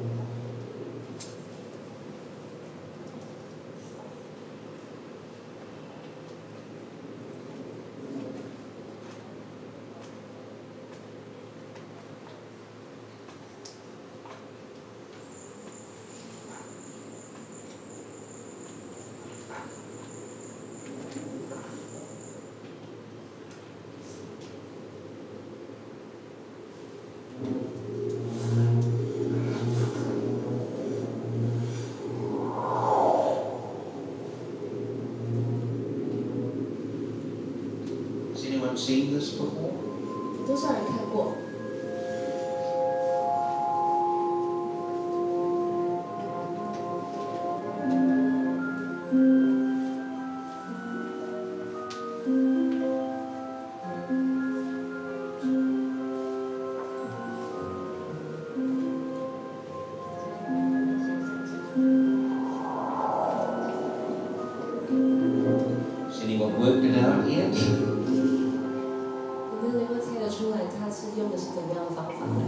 Seen this before? 多少人看过？Has anyone worked it out yet? 你们能够猜得出来他是用的是怎么样的方法呢？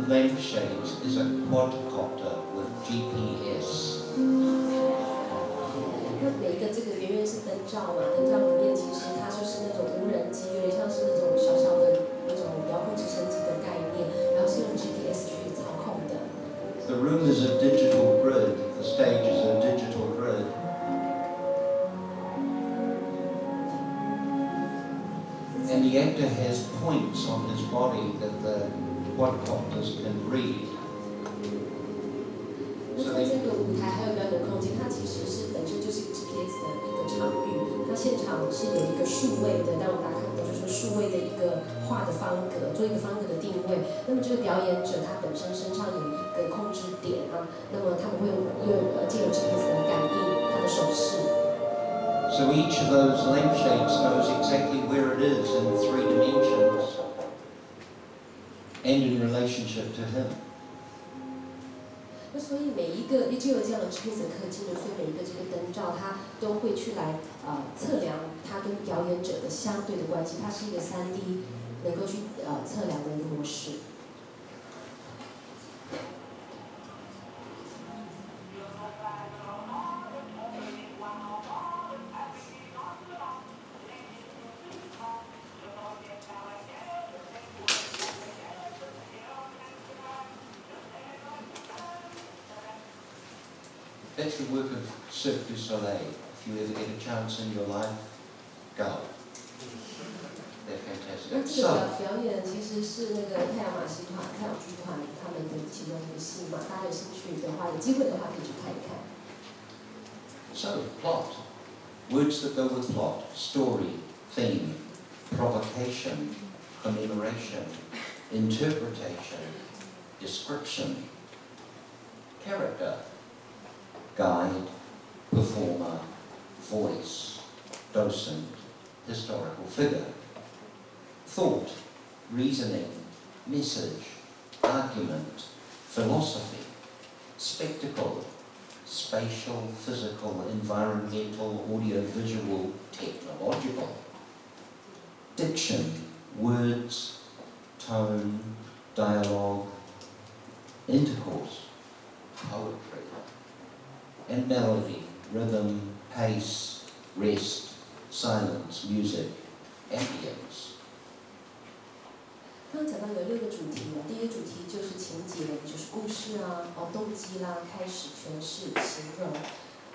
lampshades is a quadcopter with GPS. 那每一个这个圆圆是灯罩嘛，灯罩里面其实它就是那种无人机，有点像是那种小小的那种遥控直升机的概念，然后是用 GPS 去操控的。The room is a digital grid. The stage is a digital grid. And the actor has points on his body that the quadcopters can read. 那在这个舞台还有表演空间，它其实是本身就是一个 GPS 的一个场域，它现场是有一个数位的，但我们大家看到就是说数位的一个画的方格，做一个方格的定位。那么这个表演者他本身身上有一个控制点啊，那么他们会借由 GPS 来感应他的手势。So each of those lampshades knows exactly where it is in 3 dimensions and in relationship to him. 那所以每一个就有这样的 GPS 科技呢，所以每一个这个灯罩它都会去来测量它跟表演者的相对的关系，它是一个3D 能够去测量的一个模式。That's the work of Cirque du Soleil. If you ever get a chance in your life, go. They're 那 fantastic. 这个表演其实是那个太阳马戏团、太阳剧团他们的其中一个戏嘛，大家有兴趣的话，有机会的话可以去看一看。So, plot. Words that go with plot. Story, theme, provocation, commemoration, interpretation, description, character, guide, performer, voice, docent, historical figure, thought, reasoning, message, argument, philosophy, spectacle, spatial, physical, environmental, audiovisual, technological, diction, words, tone, dialogue, intercourse, poetry, and melody, rhythm, pace, rest, silence, music, ambience. 刚刚讲到有6个主题嘛，第一个主题就是情节，就是故事啊、动机啦、开始、诠释、形容。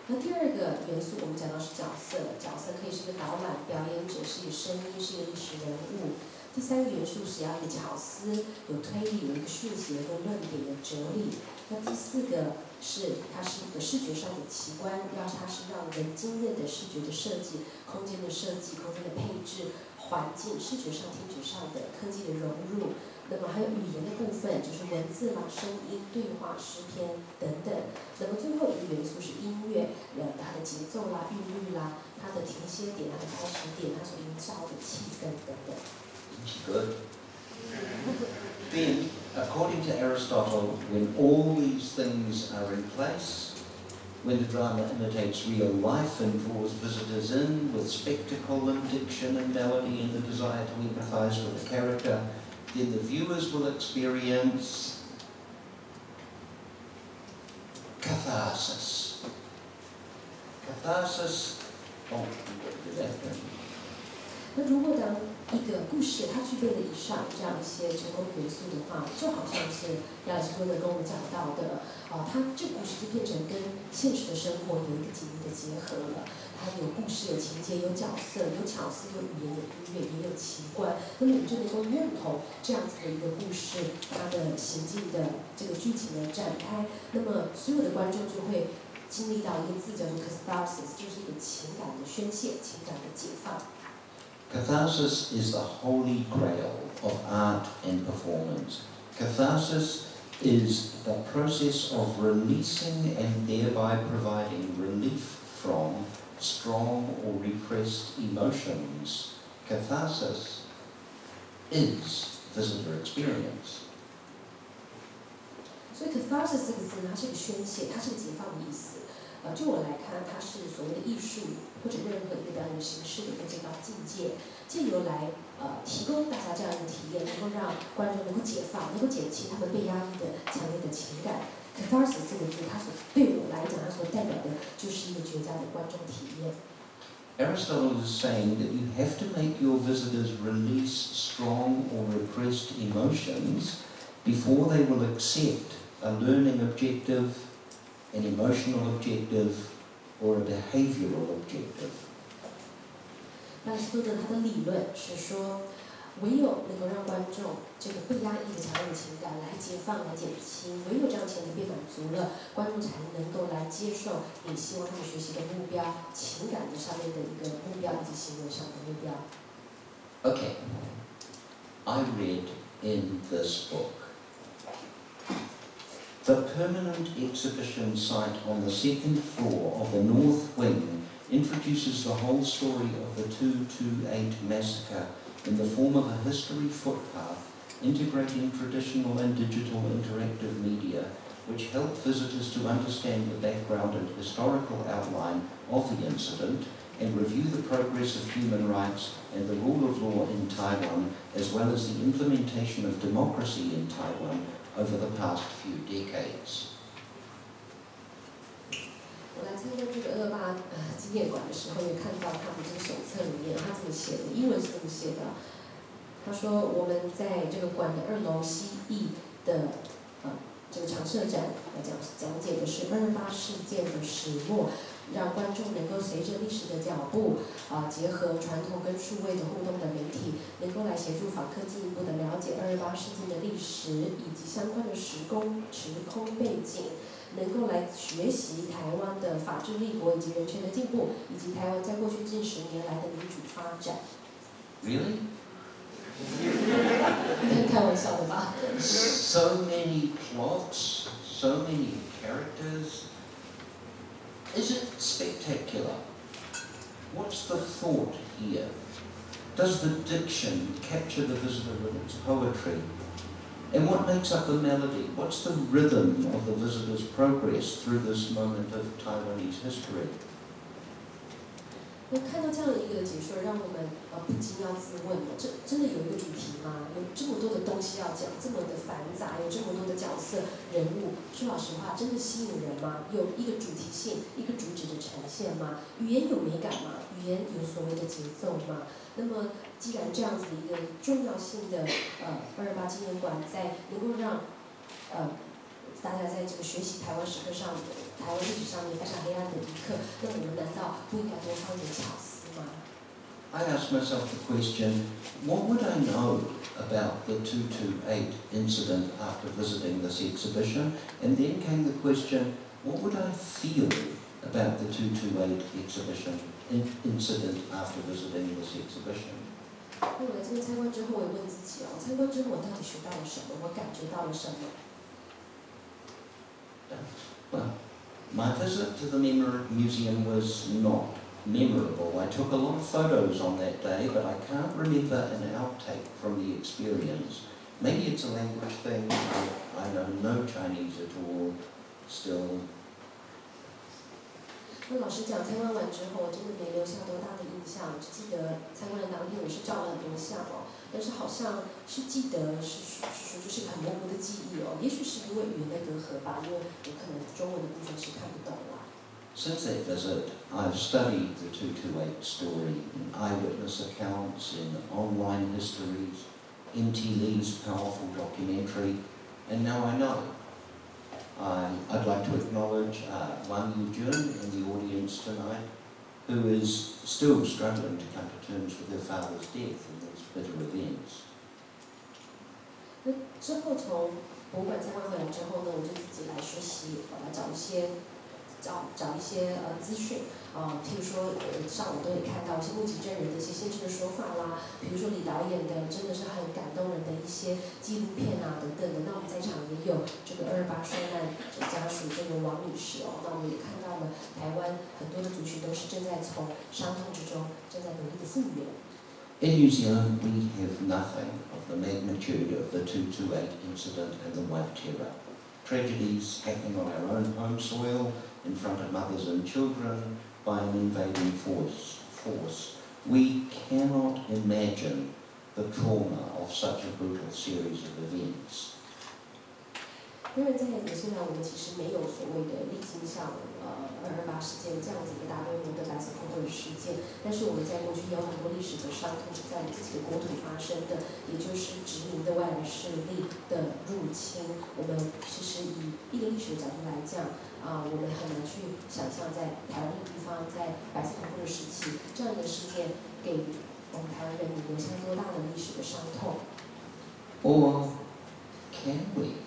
那第二个元素我们讲到是角色，角色可以是一个导览，表演者是一个声音，是一个历史人物。第3个元素是要一个巧思，有推理，有一个讯息，有一个论点，有哲理。那第4个是它是一个视觉上的奇观，它是让人惊艳的视觉的设计、空间的设计、空间的配置、环境、视觉上、听觉上的科技的融入。那么还有语言的部分，就是文字啦、声音、对话、诗篇等等。那么最后一个元素是音乐，它的节奏啦、韵律啦、它的停歇点、它的开始点、它所营造的气氛等等。Good. Then, according to Aristotle, when all these things are in place, when the drama imitates real life and draws visitors in with spectacle and diction and melody and the desire to empathize with the character, then the viewers will experience catharsis. Catharsis, oh, we've got to do that, don't we? 那如果当一个故事它具备了以上这样一些成功元素的话，就好像是亚里士多德跟我们讲到的，它这故事就变成跟现实的生活有一个紧密的结合了。它有故事、有情节、有角色、有巧思、有语言、有音乐，也有奇观。那么你就能够认同这样子的一个故事，它的行进的这个剧情的展开。那么所有的观众就会经历到一个字叫做 catharsis， 就是一个情感的宣泄、情感的解放。Catharsis is the holy grail of art and performance. Catharsis is the process of releasing and thereby providing relief from strong or repressed emotions. Catharsis is visitor experience. 所以 catharsis 这个字呢，它是一个宣泄，它是一个解放的意思。就我来看，它是所谓的艺术或者任何一个表演形式的一个最高境界，借由来提供大家这样一个体验，能够让观众能够解放，能够减轻他们被压抑的强烈的情感。catharsis 这个字，它所对我来讲，它所代表的就是一个绝佳的观众体验。Aristotle is saying that you have to make your visitors release strong or repressed emotions before they will accept a learning objective, an emotional objective, or a behavioral objective. 亚里士多德他的理论是说，唯有能够让观众这个被压抑的强烈的情感来解放、来减轻，唯有这样前提被满足了，观众才能够来接受你希望他们学习的目标、情感的上面的一个目标以及行为上的目标。Okay, I read in this book. The permanent exhibition site on the second floor of the North Wing introduces the whole story of the 228 massacre in the form of a history footpath integrating traditional and digital interactive media, which help visitors to understand the background and historical outline of the incident and review the progress of human rights and the rule of law in Taiwan, as well as the implementation of democracy in Taiwan over the past few decades. 我来参观这个228纪念馆的时候，也看到他们这个手册里面，他这么写的，英文是这么写的。他说，我们在这个馆的2楼西翼的这个常设展来讲解的是228事件的始末，让观众能够随着历史的脚步结合传统跟数位的互动的媒体，能够来协助访客进一步的了解228事件的历史以及相关的时空背景。能够来学习台湾的法治立国以及人权的进步，以及台湾在过去近10年来的民主发展。Really? 开玩笑的吧 So many plots, so many characters. Is it spectacular? What's the thought here? Does the diction capture the visitor with its poetry? And what makes up the melody? What's the rhythm of the visitor's progress through this moment of Taiwanese history? 那看到这样的一个解说，让我们不禁要自问了：这真的有一个主题吗？有这么多的东西要讲，这么的繁杂，有这么多的角色人物，说老实话，真的吸引人吗？有一个主题性，一个主旨的呈现吗？语言有美感吗？语言有所谓的节奏吗？那么，既然这样子一个重要性的228纪念馆在能够让大家在这个学习台湾史课上、台湾历史上面非常黑暗的一刻，那我们难道不应该多放一点巧思吗？ I asked myself the question, what would I know about the 228 incident after visiting this exhibition? And then came the question, what would I feel about the 228 incident after visiting this exhibition? 那我来这边参观之后，我也问自己哦，参观之后我到底学到了什么？我感觉到了什么？ Well, my visit to the museum was not memorable. I took a lot of photos on that day, but I can't remember an outtake from the experience. Maybe it's a language thing. I know no Chinese at all still. 那老师讲，参观完之后，我真的没留下多大的印象。只记得参观的当天，我是照了很多相哦，但是好像是记得是就是很模糊的记忆哦。也许是因为语言的隔阂吧，因为有可能中文的部分是看不懂啦。Since that visit, I've studied the 228 story in eyewitness accounts, in online histories, M.T. Lee's powerful documentary, and now I know. I'd like to acknowledge Wang Yujun in the audience tonight, who is still struggling to come to terms with her father's death in these bitter events. 那之后从博物馆参观回来之后呢，我就自己来学习，来找一些资讯譬如说上午都会看到一些目击证人的一些先知的说法啦，比如说李导演的真的是很感动人的一些纪录片啊等等的。那我们在场也有这个228受难者家属这个王女士哦，那我们也看到了台湾很多的族群都是正在从伤痛之中正在努力的复原。In New Zealand, we have nothing of the magnitude of the 228 incident and the White Terror. Tragedies happening on our own home soil, in front of mothers and children, by an invading force. We cannot imagine the trauma of such a brutal series of events. 因为在纽西兰，我们其实没有所谓的历经像228事件这样子一个大规模的白色恐怖的事件，但是我们在过去也有很多历史的伤痛是在我们自己的国土发生的，也就是殖民的外来势力的入侵。我们其实以一个历史的角度来讲，我们很难去想象在台湾这个地方，在白色恐怖的时期，这样一个事件给我们台湾人民留下多大的历史的伤痛。Or can we?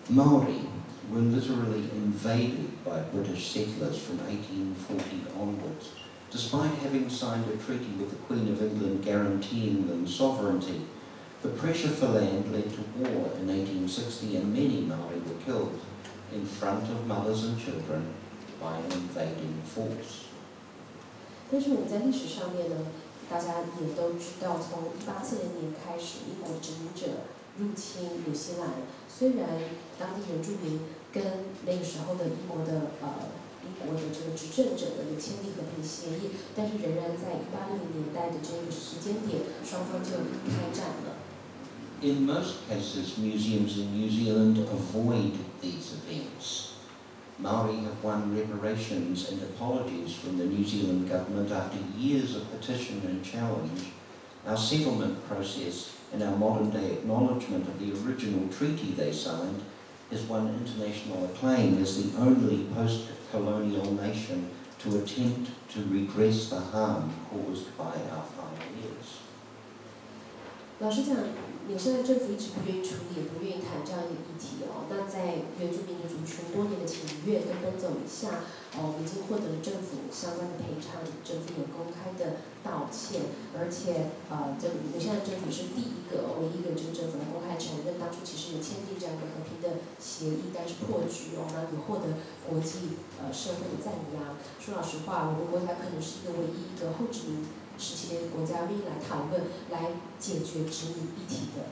Maori were literally invaded by British settlers from 1840 onwards, despite having signed a treaty with the Queen of England guaranteeing them sovereignty. The pressure for land led to war in 1860, and many Maori were killed in front of mothers and children by an invading force. 但是我们在历史上面呢，大家也都知道，从1840年开始，英国殖民者入侵纽西兰。虽然当地原住民跟那个时候的英国的这个执政者呢有签订和平协议，但是仍然在1860年代的这个时间点，双方就开战了。In most cases, museums in New Zealand avoid these events. Maori have won reparations and apologies from the New Zealand government after years of petition and challenge. Our settlement process and our modern-day acknowledgement of the original treaty they signed has won international acclaim as the only post-colonial nation to attempt to redress the harm caused by our pioneers. 老实讲，纽西兰政府一直不愿意处理，也不愿意谈这样一个议题哦。那在原住民的族群多年的请愿跟奔走一下，我们已经获得了政府相关的赔偿，政府有公开的道歉，而且这纽西兰政府是第一个、唯一一个这个政府来公开承认，当初其实有签订这样一个和平的协议，但是破局哦，那也获得国际社会的赞扬。说老实话，我们国家可能是一个唯一一个后殖民时期的国家愿意来讨论、来解决殖民议题的。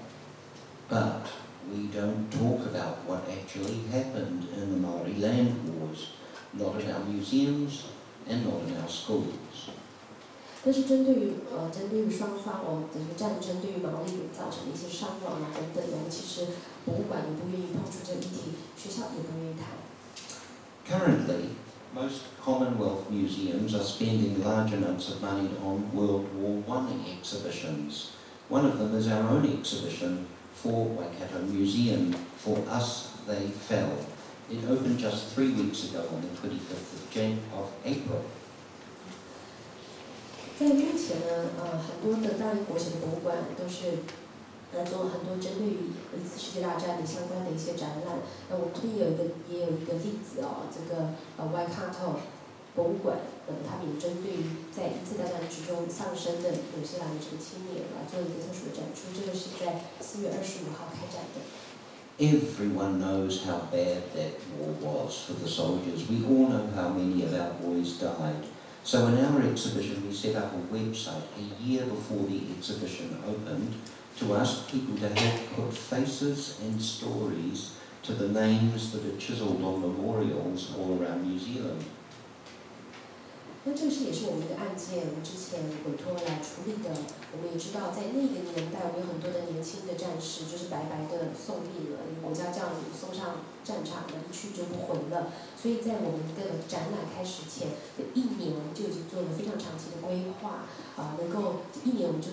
But we don't talk about what actually happened in the Maori land wars, not in our museums and not in our schools. 但是针对于双方这个战争对于毛利造成的一些伤亡等等，我们其实博物馆也不愿意碰触这个议题，学校也不愿意谈。Currently, most Commonwealth museums are spending large amounts of money on World War I exhibitions. One of them is our own exhibition for Waikato Museum. For us, they fell. It opened just 3 weeks ago on the 25th of April. 在目前呢，很多的大英国小的博物馆都是做了很多针对于一次世界大战的相关的一些展览。那我们这里也有一个例子哦，这个Waikato 博物馆，他们也针对于在一次大战之中丧生的纽西兰的这个青年做一个特殊的展出。这个是在4月25号开展的。Everyone knows how bad that war was for the soldiers. We all know how many of our boys died. So in our exhibition, we set up a website a year before the exhibition opened to ask people to help put faces and stories to the names that are chiseled on memorials all around New Zealand. 那这个也是我们的案件，我们之前委托来处理的。我们也知道，在那个年代，我们有很多的年轻的战士，就是白白的送命了，国家将领送上战场了，一去就不回了。所以在我们的展览开始前的1年，我们就已经做了非常长期的规划，能够1年我们就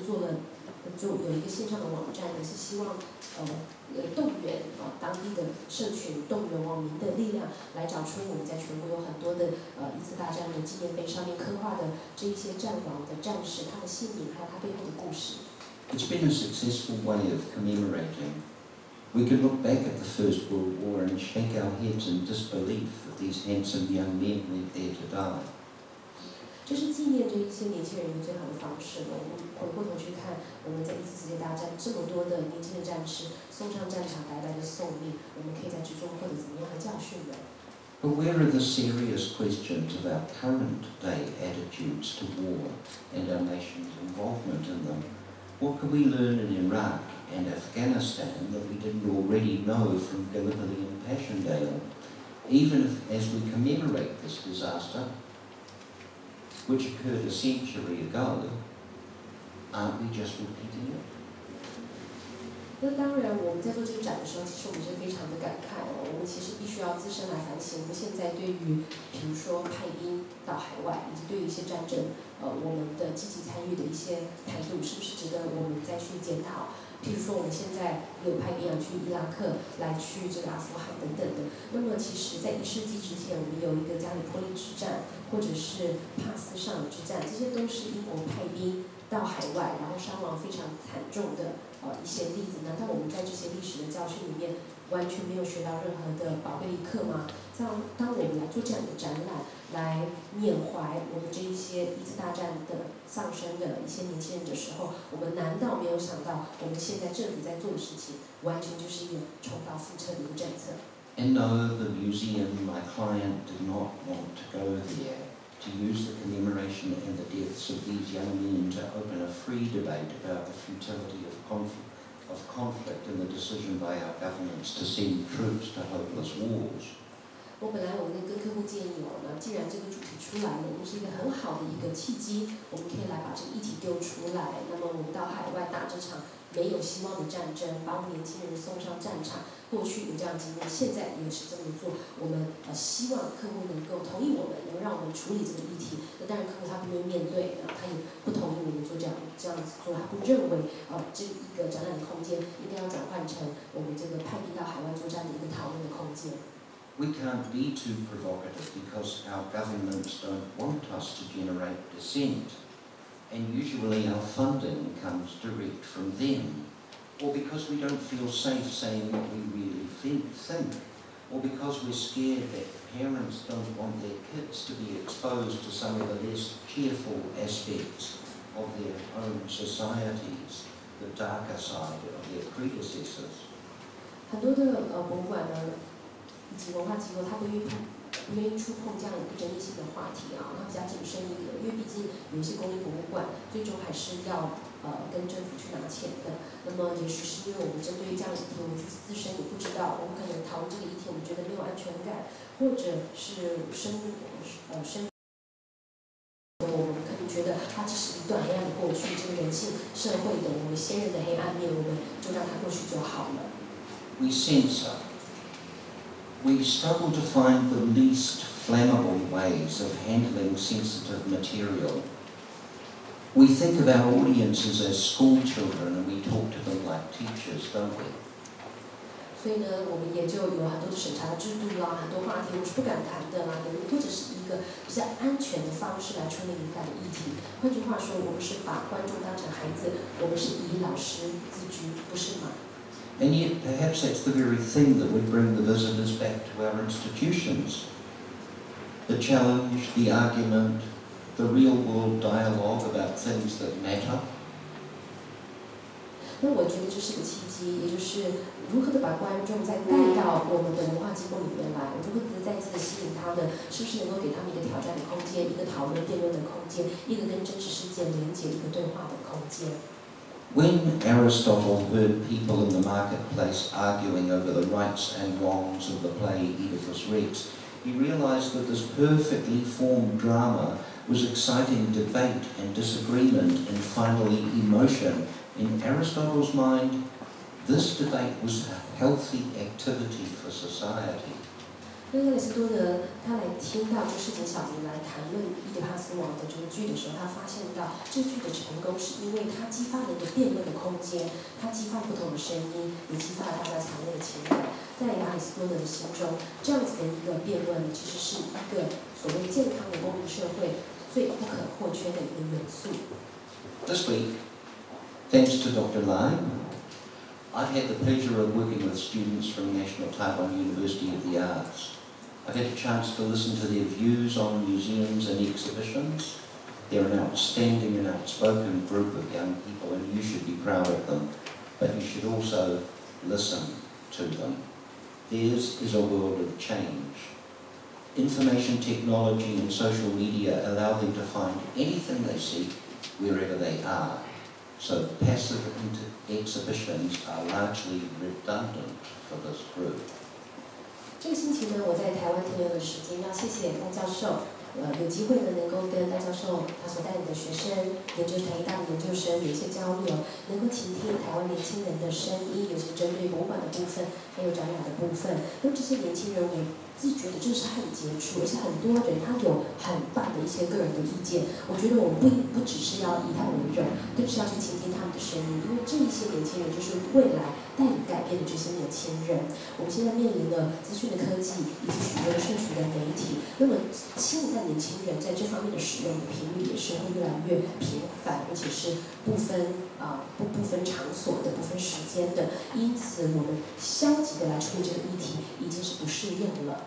有一个线上的网站，也是希望动员当地的社群，动员网民的力量，来找出我们在全国有很多的一次大战的纪念碑上面刻画的这一些战亡的战士，他的姓名还有他背后的故事。It's been a successful way of commemorating. We can look back at the First World War and shake our heads in disbelief that these handsome young men went there to die. 这是纪念这一些年轻人的最好的方式了。我们回过头去看，我们在一次世界大战这么多的年轻的战士送上战场，白白的送命，我们可以在之中获得怎么样的教训呢？ But where are the serious questions of our current day attitudes to war and our nation's involvement in them? What can we learn in Iraq and Afghanistan that we didn't already know from Gallipoli and Passchendaele? Even as we commemorate this disaster, which occurred a century ago, aren't we just repeating it? 那当然，我们在做这个展的时候，其实我们是非常的感慨哦。我们其实必须要自身来反省，我们现在对于，比如说派兵到海外，以及对于一些战争，我们的积极参与的一些态度，是不是值得我们再去检讨？譬如说，我们现在有派兵去伊拉克，来去这个阿富汗等等的。那么，其实，在1世纪之前，我们有一个加里波利之战，或者是帕斯上之战，这些都是英国派兵到海外，然后伤亡非常惨重的一些例子。难道我们在这些历史的教训里面完全没有学到任何的宝贵的课吗？当我们来做这样的展览，来缅怀我们这一些一次大战的丧生的一些年轻人的时候，我们难道没有想到，我们现在政府在做的事情，完全就是一个重蹈覆辙的一个政策？ And no, the museum, my client, did not want to go there, to use the commemoration and the deaths of these young men to open a free debate about the futility of conflict and the decision by our governments to send troops to hopeless wars. 我本来跟客户建议那既然这个主题出来了，是一个很好的一个契机，我们可以来把这个议题丢出来。那么我们到海外打这场没有希望的战争，把我们年轻人送上战场。过去有这样经验，现在也是这么做。我们希望客户能够同意我们，能让我们处理这个议题。那当然，客户他不愿意面对，他也不同意我们做这样子做，他不认为这一个展览的空间应该要转换成我们这个派兵到海外作战的一个讨论的空间。 We can't be too provocative because our governments don't want us to generate dissent, and usually our funding comes direct from them, or because we don't feel safe saying what we really think, or because we're scared that parents don't want their kids to be exposed to some of the less cheerful aspects of their own societies, the darker side of their predecessors. 很多的博物馆呢。 以及文化机构，它不愿意触碰这样一个争议性的话题它比较谨慎一点，因为毕竟有一些公立博物馆最终还是要跟政府去拿钱的。那么也许是因为我们针对于这样的议题，我们自身也不知道，我们可能讨论这个议题，我们觉得没有安全感，或者是我们可能觉得它只是一段黑暗的过去，这个人性社会的我们先人的黑暗面，我们就让它过去就好了。We censor. We struggle to find the least flammable ways of handling sensitive material. We think of our audiences as school children and we talk to them like teachers, don't we? 所以呢，我们也就有很多的审查的制度啦，很多话题我是不敢谈的啦，或者是一个比较安全的方式来处理敏感的议题。换句话说，我们是把观众当成孩子，我们是以老师自居，不是吗？ And yet, perhaps that's the very thing that would bring the visitors back to our institutions. The challenge, the argument, the real-world dialogue about things that matter. 那我觉得这是个契机，也就是如何的把观众再带到我们的文化机构里面来，如何的再次的吸引他们，是不是能够给他们一个挑战的空间，一个讨论辩论的空间，一个跟真实世界连接、一个对话的空间。 When Aristotle heard people in the marketplace arguing over the rights and wrongs of the play Oedipus Rex, he realized that this perfectly formed drama was exciting debate and disagreement and finally emotion. In Aristotle's mind, this debate was a healthy activity for society. 那亚里士多德他来听到这市井小民来谈论伊底帕斯王的这个剧的时候，他发现到这剧的成功是因为它激发了一个辩论的空间，它激发不同的声音，也激发了大家强烈的情感。在亚里士多德的心中，这样子的一个辩论其实是一个所谓健康的公民社会最不可或缺的一个元素。This week, thanks to Dr. Lai, I've had the pleasure of working with students from National Taiwan University of the Arts. I've had a chance to listen to their views on museums and exhibitions. They're an outstanding and outspoken group of young people and you should be proud of them, but you should also listen to them. Theirs is a world of change. Information technology and social media allow them to find anything they seek wherever they are. So passive exhibitions are largely redundant for this group. 这个星期呢，我在台湾停留的时间，要谢谢龚教授，有机会呢能够跟戴教授他所带领的学生、研究台大的研究生有一些交流，能够倾听台湾年轻人的声音，尤其针对博物馆的部分，还有展览的部分。那这些年轻人，我自己觉得真的是很杰出，而且很多人他有很棒的一些个人的意见。我觉得我们不只是要以他为荣，更是要去倾听他们的声音，因为这一些年轻人就是未来带领改变的这些年轻人。我们现在面临了资讯的科技以及许多的社群的媒体，那么新一代年轻人在这方面的使用的频率也是会越来越频繁，而且是不分场所的、不分时间的。因此，我们消极的来处理这个议题已经是不适用了。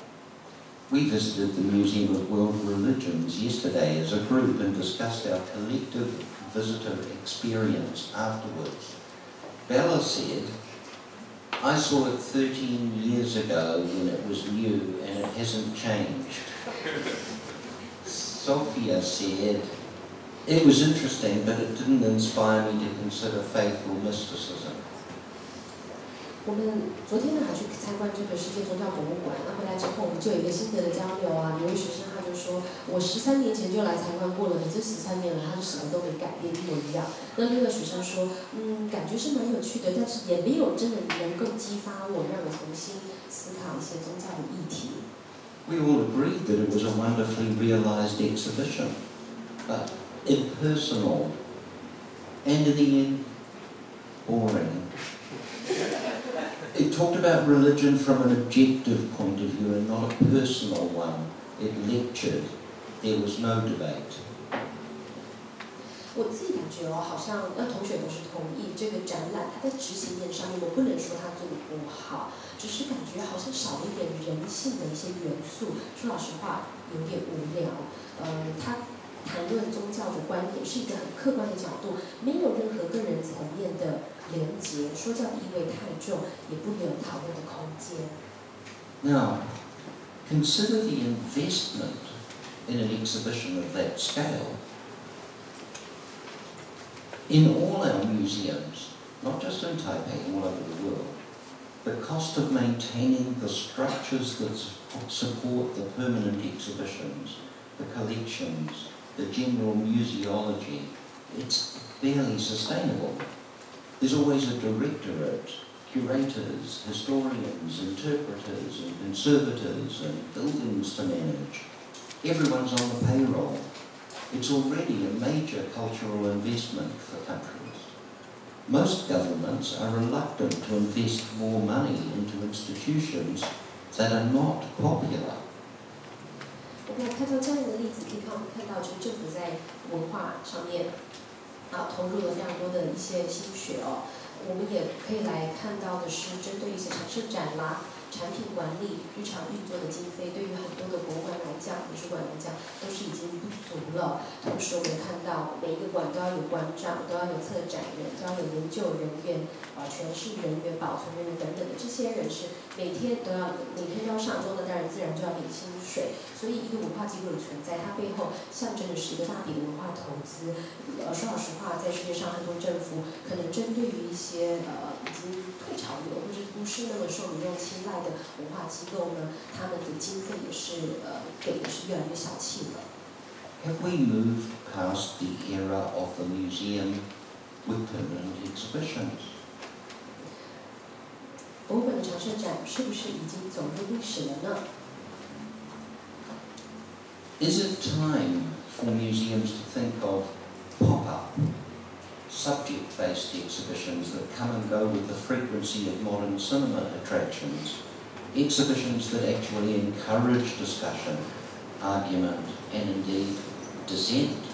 We visited the Museum of World Religions yesterday as a group and discussed our collective visitor experience afterwards. Bella said, I saw it 13 years ago when it was new and it hasn't changed. Sophia said, it was interesting, but it didn't inspire me to consider faith or mysticism. 我们昨天呢还去参观这个世界宗教博物馆，那回来之后我们就有一个心得的交流啊。有位学生他就说，我13年前就来参观过了，可是13年来他是什么都没改变，一模一样。那另外学生说，感觉是蛮有趣的，但是也没有真的能够激发我，让我重新思考一些宗教的议题。We all agreed that it was a wonderfully realized exhibition, but impersonal, and in the end, boring. It talked about religion from an objective point of view and not a personal one. It lectured. There was no debate. 我自己感觉好像同学都是同意这个展览，它在执行面上面，我不能说它做得不好，只是感觉好像少了一点人性的一些元素。说老实话，有点无聊。他谈论宗教的观点是一个很客观的角度，没有任何个人层面的连结，说教意味太重，也不留讨论的空间。Now, consider the investment in an exhibition of that scale. In all our museums, not just in Taipei, all over the world, the cost of maintaining the structures that support the permanent exhibitions, the collections, the general museology, it's barely sustainable. There's always a directorate, curators, historians, interpreters, and conservators, and buildings to manage. Everyone's on the payroll. It's already a major cultural investment for countries. Most governments are reluctant to invest more money into institutions that are not popular. 我们看到这样的例子，可以看到就是政府在文化上面投入了非常多的一些心血哦。我们也可以来看到的是，针对一些常设展啦、产品管理、日常运作的经费，对于很多的博物馆来讲、美术馆来讲，都是已经不足了。同时，我们也看到每一个馆都要有馆长，都要有策展人，都要有研究人员、诠释人员、保存人员等等的这些人是每天都要上工的，当然自然就要领薪水。所以，一个文化机构的存在，它背后象征的是一个大笔的文化投资。说老实话，在世界上很多政府可能针对于一些已经退潮流或者不是那么受民众青睐的文化机构呢，他们的经费也是给的是越来越小气了。Have we moved past the era of the museum with permanent exhibitions? 博物馆的常设展是不是已经走入历史了呢？ Is it time for museums to think of pop-up, subject-based exhibitions that come and go with the frequency of modern cinema attractions? Exhibitions that actually encourage discussion, argument, and indeed dissent.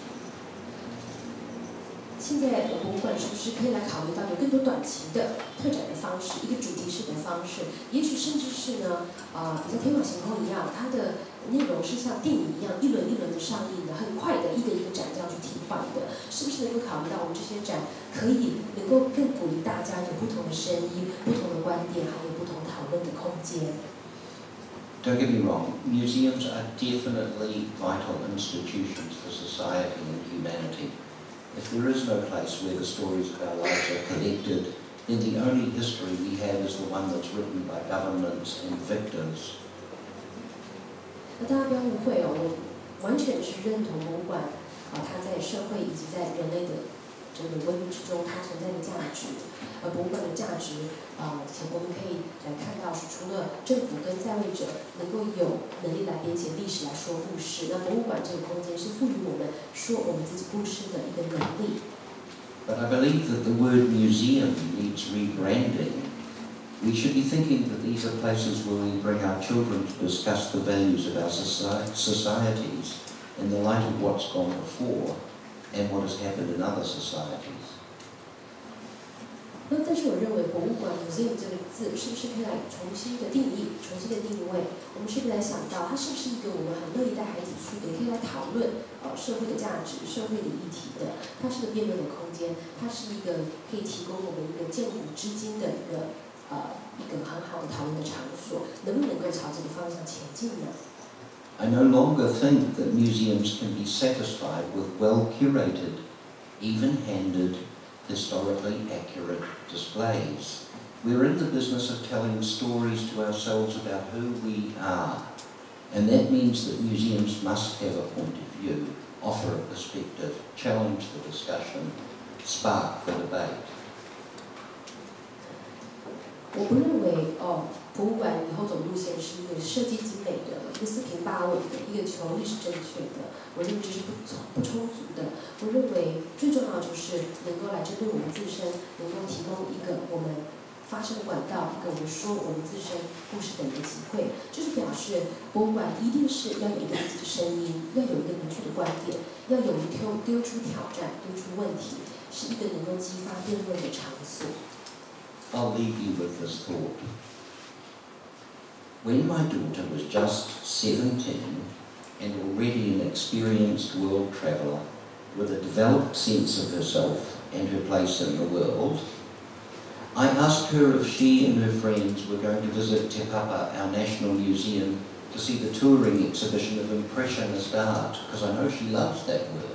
现在博物馆是不是可以来考虑到有更多短期的特展的方式，一个主题式的方式，也许甚至是呢，比较天马行空一样，它的内容是像电影一样一轮一轮的上映的，很快的一个一个展这样去替换的，是不是能够考虑到我们这些展可以能够更鼓励大家有不同的声音、不同的观点，还有不同讨论的空间？ Don't get me wrong, museums are definitely vital institutions for society and humanity. If there is no place where the stories of our lives are collected, then the only history we have is the one that's written by governments and victors. 那大家不要误会哦，我完全是认同博物馆它在社会以及在人类的这个文明之中它存在的价值。博物馆的价值，我们可以来看到是除了政府跟在位者能够有能力来编写历史来说故事，那博物馆这个空间是赋予我们说我们自己故事的一个能力。But I believe that the word museum needs rebranding. We should be thinking that these are places where we bring our children to discuss the values of our societies in the light of what's gone before and what has happened in other societies. 但是我认为博物馆 museum 这个字是不是可以来重新的定义、重新的定位？我们是不是来想到它是不是一个我们很乐意带孩子去的，也可以来讨论社会的价值、社会的议题的？它是个辩论的空间，它是一个可以提供我们一个见古知今的一个很好的讨论的场所，能不能够朝这个方向前进呢？ I no longer think that museums can be satisfied with well-curated, even-handed, historically accurate displays. We're in the business of telling stories to ourselves about who we are, and that means that museums must have a point of view, offer a perspective, challenge the discussion, spark the debate. 我不认为博物馆以后走路线是一个设计精美的、一个四平八稳的、一个求历史正确的，我认为这是不充足的。我认为最重要的就是能够来针对我们自身，能够提供一个我们发声的管道，一个我们说我们自身故事的一个机会。就是表示博物馆一定是要有一个自己的声音，要有一个明确的观点，要有一个丢出挑战、丢出问题，是一个能够激发辩论的场所。 I'll leave you with this thought. When my daughter was just 17 and already an experienced world traveller with a developed sense of herself and her place in the world, I asked her if she and her friends were going to visit Te Papa, our national museum, to see the touring exhibition of Impressionist art, because I know she loves that work.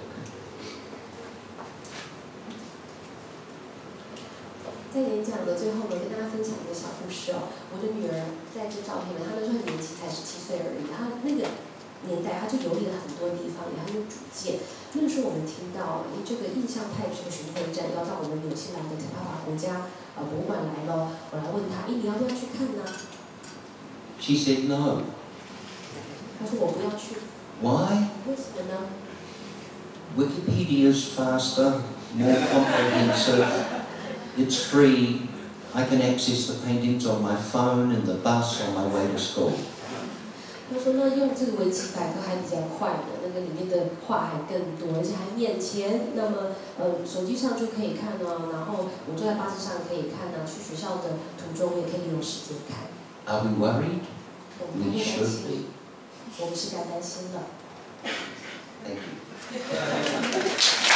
在演讲的最后呢，跟大家分享一个小故事哦。我的女儿在这照片呢，她那时候很年轻，才17岁而已。她那个年代，她就游历了很多地方，也很有主见。那个时候我们听到，这个印象派这个巡回展要到我们纽西兰的特帕瓦国家博物馆来咯。我来问她，你要不要去看呢 She said no. 她说我不要去。Why? 为什么呢 Wikipedia's faster, more comprehensive. It's free. I can access the paintings on my phone in the bus on my way to school. 他说呢，用这个维基百科还比较快的，那个里面的话还更多，而且还免钱。那么手机上就可以看哦，然后我坐在巴士上可以看呢，去学校的途中也可以利用时间看。Are we worried? 我们 We 不担 should 心， be. 我们是该担心的。Thank you.